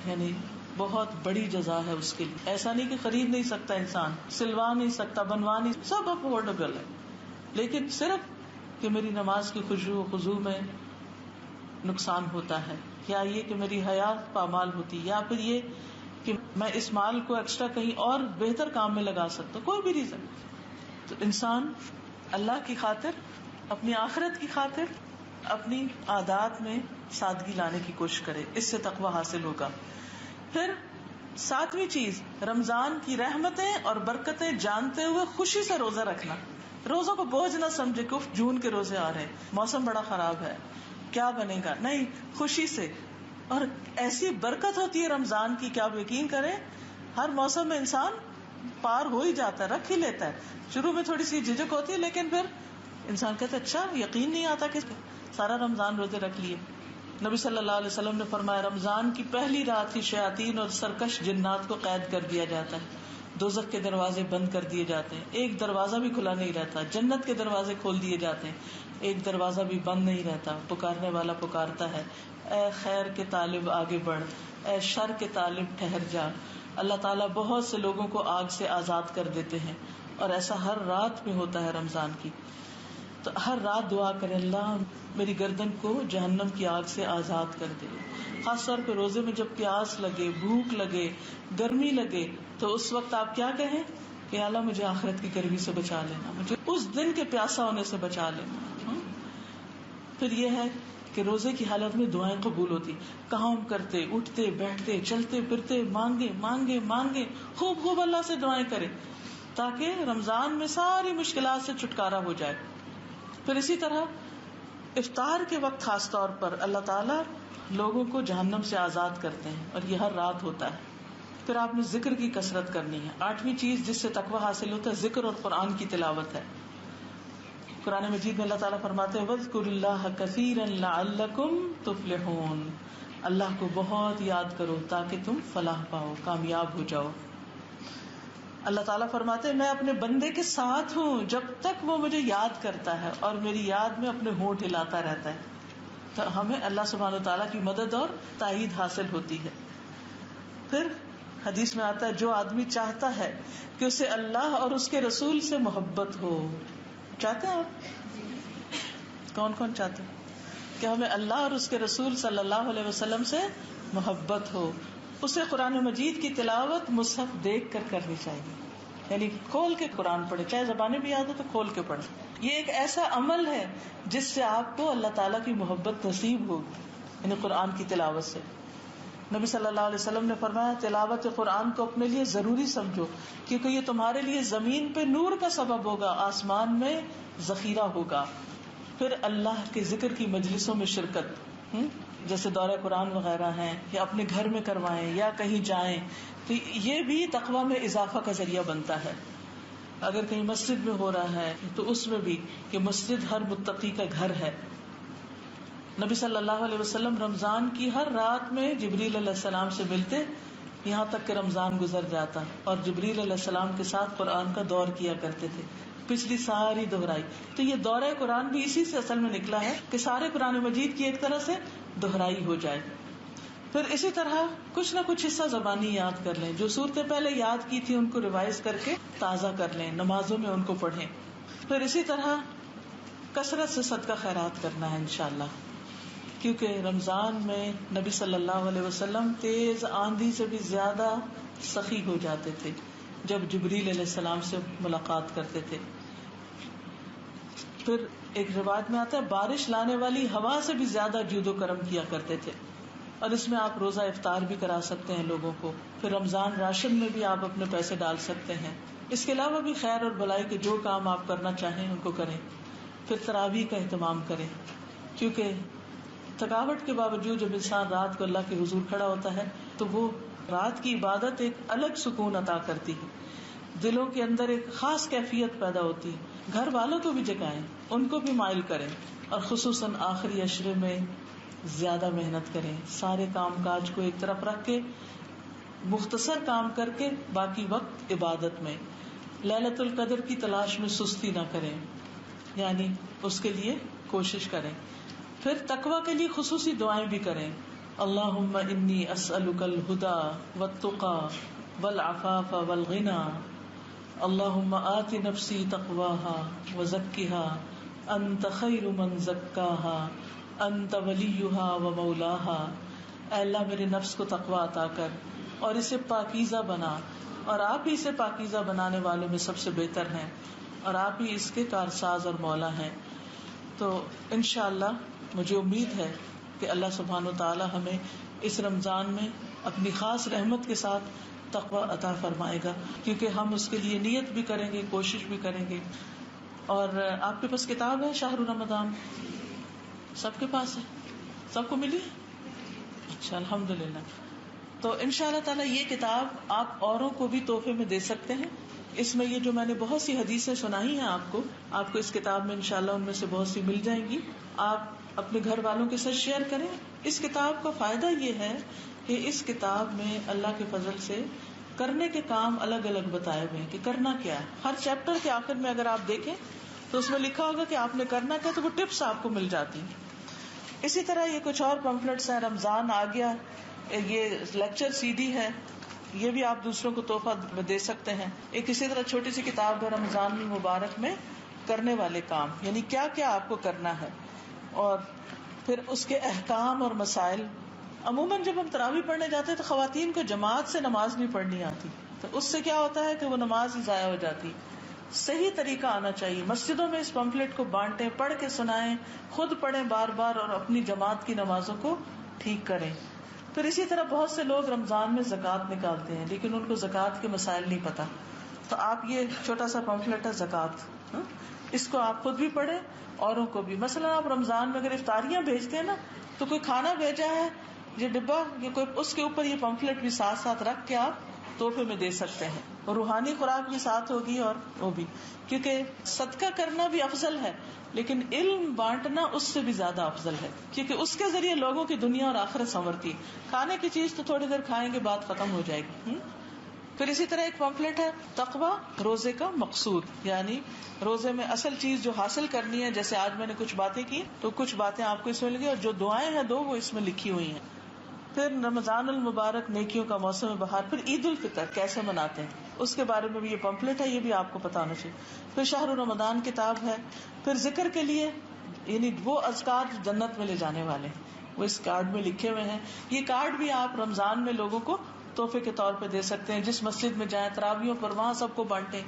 یعنی بہت بڑی جزا ہے اس کے لیے. ایسا نہیں کہ خرید نہیں سکتا انسان، سلوا نہیں سکتا، بنوا نہیں، سب افورڈیبل ہے، لیکن صرف کہ میری نماز کی خشوع و خضوع میں نقصان ہوتا ہے، یا یہ کہ میری حیات پامال ہوتی، یا پھر یہ کہ میں اس مال کو ایکسٹرا کہیں اور بہتر کام میں لگا سکتا، کوئی بھی ریزن. تو انسان اللہ کی خاطر، اپنی آخرت کی خاطر اپنی عادات میں سادگی لانے کی کوشش کرے، اس سے تقویٰ حاصل ہوگا. پھر 7ویں چیز، رمضان کی رحمتیں اور برکتیں جانتے ہوئے خوشی سے روزہ رکھنا. روزوں کو بوجھ نہ سمجھے کہ جون کے روزے آ رہے ہیں، موسم بڑا خراب ہے، کیا بنے گا. نہیں، خوشی سے. اور ایسی برکت ہوتی ہے رمضان کی کہ آپ یقین کریں ہر موسم میں انسان پار ہو ہی جاتا ہے، رکھ ہی لیتا ہے. شروع میں تھوڑی سی جھجک ہوتی ہے، لیکن پھر انسان کہتا ہے اچھا یقین نہیں آتا کہ سارا رمضان روزے رکھ لیے. نبی صلی اللہ علیہ وسلم نے فرمایا، رمضان کی پہلی رات ہی شیاطین اور سرکش جنات کو قید کر دیا جاتا ہے، دوزخ کے دروازے بند کر دیے جاتے ہیں، ایک دروازہ بھی کھلا نہیں رہتا. جنت کے دروازے کھول دیے جاتے ہیں، ایک دروازہ بھی بند نہیں رہتا. پکارنے والا پکارتا ہے، اے خیر کے طالب آگے بڑھ، اے شر کے طالب ٹھہر جا. اللہ تعالیٰ بہت سے لوگوں کو آگ سے آزاد کر دیتے ہیں، اور ایسا ہر رات میں ہوتا ہے رمضان کی. تو ہر رات دعا کریں، اللہ میری گردن کو جہنم کی آگ سے آزاد کر دے. خاص طور پہ روزے میں جب پیاس لگے، بھوک لگے، گرمی لگے، تو اس وقت آپ کیا کہیں کہ اللہ مجھے آخرت کی گرمی سے بچا لینا، مجھے اس دن کے پیاسا ہونے سے بچا لینا. پھر یہ ہے کہ روزے کی حالت میں دعائیں قبول ہوتی. کام کرتے، اٹھتے، بیٹھتے، چلتے پھرتے مانگے مانگے مانگے، خوب خوب اللہ سے دعائیں کرے تاکہ رمضان میں ساری مشکلات سے چھٹکارا ہو جائے. پھر اسی طرح افطار کے وقت خاص طور پر اللہ تعالیٰ لوگوں کو جہنم سے آزاد کرتے ہیں، اور یہ ہر رات ہوتا ہے. پھر آپ نے ذکر کی کثرت کرنی ہے. 8ویں چیز جس سے تقویٰ حاصل ہوتا ہے ذکر اور قرآن کی تلاوت ہے. قرآن مجید میں اللہ تعالیٰ فرماتے ہیں وَاذْكُرُوا اللَّهَ كَثِيرًا لَعَلَّكُمْ تُفْلِحُونَ. اللہ کو بہت یاد کرو تاکہ تم فلاح پاؤ، کامیاب ہو جاؤ. اللہ تعالیٰ فرماتے ہیں میں اپنے بندے کے ساتھ ہوں جب تک وہ مجھے یاد کرتا ہے اور میری یاد میں اپنے ہونٹ ہلاتا رہتا ہے. تو ہمیں اللہ سبحانہ و تعالیٰ کی مدد اور تائید حاصل ہوتی ہے. پھر حدیث میں آتا ہے جو آدمی چاہتا ہے کہ اسے اللہ اور اس کے رسول سے محبت ہو. چاہتے ہیں آپ؟ کون کون چاہتے ہیں کہ ہمیں اللہ اور اس کے رسول صلی اللہ علیہ وسلم سے محبت ہو؟ اسے قرآن مجید کی تلاوت مصحف دیکھ کر کرنی چاہیے، یعنی کھول کے قرآن پڑھے، چاہے زبانیں بھی یاد ہو تو کھول کے پڑھے. یہ ایک ایسا عمل ہے جس سے آپ کو اللہ تعالیٰ کی محبت نصیب ہوگی، یعنی قرآن کی تلاوت سے. نبی صلی اللہ علیہ وسلم نے فرمایا تلاوت قرآن کو اپنے لیے ضروری سمجھو کیونکہ یہ تمہارے لیے زمین پہ نور کا سبب ہوگا، آسمان میں ذخیرہ ہوگا. پھر اللہ کے ذکر کی مجلسوں میں شرکت، جیسے دورہ قرآن وغیرہ ہیں، یا اپنے گھر میں کروائیں یا کہیں جائیں، تو یہ بھی تقویٰ میں اضافہ کا ذریعہ بنتا ہے. اگر کہیں مسجد میں ہو رہا ہے تو اس میں بھی کہ مسجد ہر متقی کا گھر ہے. نبی صلی اللہ علیہ وسلم رمضان کی ہر رات میں جبریل علیہ السلام سے ملتے یہاں تک کہ رمضان گزر جاتا، اور جبریل علیہ السلام کے ساتھ قرآن کا دور کیا کرتے تھے. پچھلی ساری دہرائی. تو یہ دورہ قرآن بھی اسی سے اصل میں نکلا ہے کہ سارے قرآن مجید کی ایک طرح سے دہرائی ہو جائے. پھر اسی طرح کچھ نہ کچھ حصہ زبانی یاد کر لیں، جو صورتیں پہلے یاد کی تھی ان کو ریوائز کر کے تازہ کر لیں، نمازوں میں ان کو پڑھیں. پھر اسی طرح کثرت سے صدقہ خیرات کرنا ہے انشاءاللہ، کیونکہ رمضان میں نبی صلی اللہ علیہ وسلم تیز آندھی سے بھی زیادہ سخی ہو جاتے تھے جب جبریل علیہ السلام سے ملاقات کرتے تھے. پھر ایک روایت میں آتا ہے بارش لانے والی ہوا سے بھی زیادہ جود و کرم کیا کرتے تھے، اور اس میں آپ روزہ افطار بھی کرا سکتے ہیں لوگوں کو. پھر رمضان راشن میں بھی آپ اپنے پیسے ڈال سکتے ہیں. اس کے علاوہ بھی خیر اور بھلائی کے جو کام آپ کرنا چاہیں ان کو کریں. پھر تراویح کا اہتمام کریں، کیونکہ تھکاوٹ کے باوجود جب انسان رات کو اللہ کے حضور کھڑا ہوتا ہے تو وہ رات کی عبادت ایک الگ سکون عطا کرتی ہے، دلوں کے اندر ایک خاص کیفیت پیدا ہوتی ہے. گھر والوں کو بھی جگائیں، ان کو بھی مائل کریں، اور خصوصاً آخری عشرے میں زیادہ محنت کریں. سارے کام کاج کو ایک طرف رکھ کے مختصر کام کر کے باقی وقت عبادت میں. لیلۃ القدر کی تلاش میں سستی نہ کریں، یعنی اس کے لیے کوشش کریں. پھر تقویٰ کے لیے خصوصی دعائیں بھی کریں. اللہم انی اسألک الہدی والتقی والعفاف والغنی، اللہم آت نفسی تقواها وزکها انت خیر من زکاها انت ولیہا ومولاہا. اے اللہ میرے نفس کو تقویٰ عطا کر اور اسے پاکیزہ بنا، اور آپ ہی اسے پاکیزہ بنانے والوں میں سب سے بہتر ہیں، اور آپ ہی اس کے کارساز اور مولا ہیں. تو انشاءاللہ مجھے امید ہے کہ اللہ سبحانہ وتعالی ہمیں اس رمضان میں اپنی خاص رحمت کے ساتھ تقویٰ عطا فرمائے گا، کیونکہ ہم اس کے لیے نیت بھی کریں گے، کوشش بھی کریں گے. اور آپ کے پاس کتاب ہے شہر رمضان؟ سب کے پاس ہے؟ سب کو ملی؟ اچھا الحمدللہ. تو انشاءاللہ تعالی یہ کتاب آپ اوروں کو بھی تحفے میں دے سکتے ہیں. اس میں یہ جو میں نے بہت سی حدیثیں سنائی ہیں آپ کو اس کتاب میں انشاءاللہ ان میں سے بہت سی مل جائیں گی. آپ اپنے گھر والوں کے ساتھ شیئر کریں. اس کتاب کا فائدہ یہ ہے کہ اس کتاب میں اللہ کے فضل سے کرنے کے کام الگ الگ بتائے ہوئے ہیں کہ کرنا کیا ہے. ہر چیپٹر کے آخر میں اگر آپ دیکھیں تو اس میں لکھا ہوگا کہ آپ نے کرنا کیا، تو وہ ٹپس آپ کو مل جاتی ہیں. اسی طرح یہ کچھ اور پمفلٹس ہیں. رمضان آ گیا، یہ لیکچر سی ڈی ہے، یہ بھی آپ دوسروں کو تحفہ دے سکتے ہیں. ایک اسی طرح چھوٹی سی کتاب ہے رمضان المبارک میں کرنے والے کام، یعنی کیا کیا آپ کو کرنا ہے، اور پھر اس کے احکام اور مسائل. عموماً جب ہم تراویح پڑھنے جاتے ہیں تو خواتین کو جماعت سے نماز نہیں پڑھنی آتی، تو اس سے کیا ہوتا ہے کہ وہ نماز ہی ضائع ہو جاتی. صحیح طریقہ آنا چاہیے. مسجدوں میں اس پمفلٹ کو بانٹیں، پڑھ کے سنائیں، خود پڑھیں بار بار، اور اپنی جماعت کی نمازوں کو ٹھیک کریں. پھر اسی طرح بہت سے لوگ رمضان میں زکوٰۃ نکالتے ہیں لیکن ان کو زکوٰۃ کے مسائل نہیں پتا، تو آپ یہ چھوٹا سا پمفلٹ ہے زکوٰۃ، اس کو آپ خود بھی پڑھیں، اوروں کو بھی. مثلا آپ رمضان میں اگر افطاریاں بھیجتے ہیں نا، تو کوئی کھانا بھیجا ہے یہ ڈبہ، یہ کوئی اس کے اوپر یہ پمفلٹ بھی ساتھ ساتھ رکھ کے آپ تحفے میں دے سکتے ہیں. اور روحانی خوراک بھی ساتھ ہوگی، اور وہ بھی، کیونکہ صدقہ کرنا بھی افضل ہے لیکن علم بانٹنا اس سے بھی زیادہ افضل ہے، کیونکہ اس کے ذریعے لوگوں کی دنیا اور آخرت سنورتی ہے. کھانے کی چیز تو تھوڑی دیر کھائیں گے، بات ختم ہو جائے گی. پھر اسی طرح ایک پمفلٹ ہے تقویٰ روزے کا مقصود، یعنی روزے میں اصل چیز جو حاصل کرنی ہے. جیسے آج میں نے کچھ باتیں کی تو کچھ باتیں آپ کو اس میں لگی، اور جو دعائیں ہیں وہ اس میں لکھی ہوئی ہیں. پھر رمضان المبارک نیکیوں کا موسم بہار. پھر عید الفطر کیسے مناتے ہیں اس کے بارے میں بھی یہ پمفلٹ ہے، یہ بھی آپ کو پتہ ہونا چاہیے. پھر شہر رمضان کتاب ہے. پھر ذکر کے لیے یعنی وہ اذکار جو جنت میں لے جانے والے وہ اس کارڈ میں لکھے ہوئے ہیں. یہ کارڈ بھی آپ رمضان میں لوگوں کو تحفے کے طور پہ دے سکتے ہیں. جس مسجد میں جائیں تراویحوں پر وہاں سب کو بانٹیں.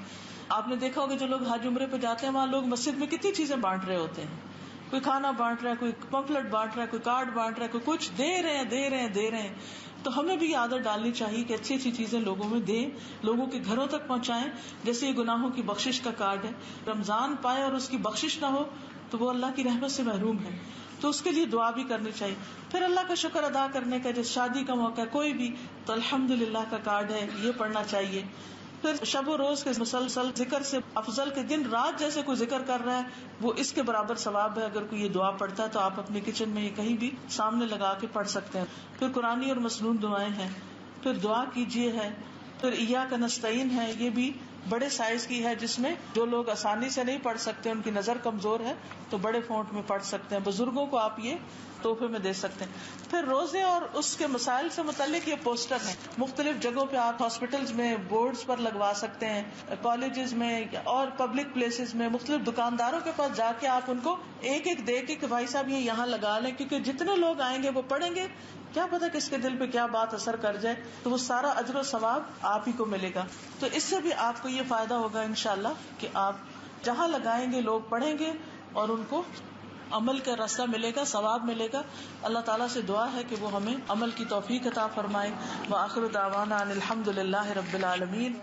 آپ نے دیکھا ہوگا جو لوگ حج عمرے پہ جاتے ہیں وہاں لوگ مسجد میں کتنی چیزیں بانٹ رہے ہوتے ہیں. کوئی کھانا بانٹ رہا ہے، کوئی پمفلٹ بانٹ رہا ہے، کوئی کارڈ بانٹ رہا ہے، کوئی کچھ دے رہے ہیں. تو ہمیں بھی عادت ڈالنی چاہیے کہ اچھی اچھی چیزیں لوگوں میں دیں، لوگوں کے گھروں تک پہنچائیں. جیسے یہ گناہوں کی بخشش کا کارڈ ہے، رمضان پائے اور اس کی بخشش نہ ہو تو وہ اللہ کی رحمت سے محروم ہے، تو اس کے لیے دعا بھی کرنی چاہیے. پھر اللہ کا شکر ادا کرنے کا، جیسے شادی کا موقع ہے کوئی بھی تو الحمدللہ کا کارڈ ہے، یہ پڑھنا چاہیے. پھر شب و روز کے مسلسل ذکر سے افضل کے دن رات جیسے کوئی ذکر کر رہا ہے وہ اس کے برابر ثواب ہے. اگر کوئی یہ دعا پڑھتا ہے تو آپ اپنے کچن میں یہ کہیں بھی سامنے لگا کے پڑھ سکتے ہیں. پھر قرآنی اور مسنون دعائیں ہیں. پھر دعا کیجیے ہے. پھر ایاک نستعین ہے، یہ بھی بڑے سائز کی ہے جس میں جو لوگ آسانی سے نہیں پڑھ سکتے، ان کی نظر کمزور ہے تو بڑے فونٹ میں پڑھ سکتے ہیں. بزرگوں کو آپ یہ تحفے میں دے سکتے ہیں. پھر روزے اور اس کے مسائل سے متعلق یہ پوسٹر ہیں، مختلف جگہوں پہ آپ ہاسپٹلز میں بورڈز پر لگوا سکتے ہیں، کالجز میں اور پبلک پلیسز میں مختلف دکانداروں کے پاس جا کے آپ ان کو ایک ایک دے کے کہ بھائی صاحب یہ یہاں لگا لیں، کیونکہ جتنے لوگ آئیں گے وہ پڑھیں گے، کیا پتا کس کے دل پہ کیا بات اثر کر جائے، تو وہ سارا اجر و ثواب آپ ہی کو ملے گا. تو اس سے بھی آپ کو یہ فائدہ ہوگا انشاءاللہ کہ آپ جہاں لگائیں گے لوگ پڑھیں گے اور ان کو عمل کا راستہ ملے گا، ثواب ملے گا. اللہ تعالیٰ سے دعا ہے کہ وہ ہمیں عمل کی توفیق عطا فرمائے. وآخر دعوانا ان الحمد للہ رب العالمین.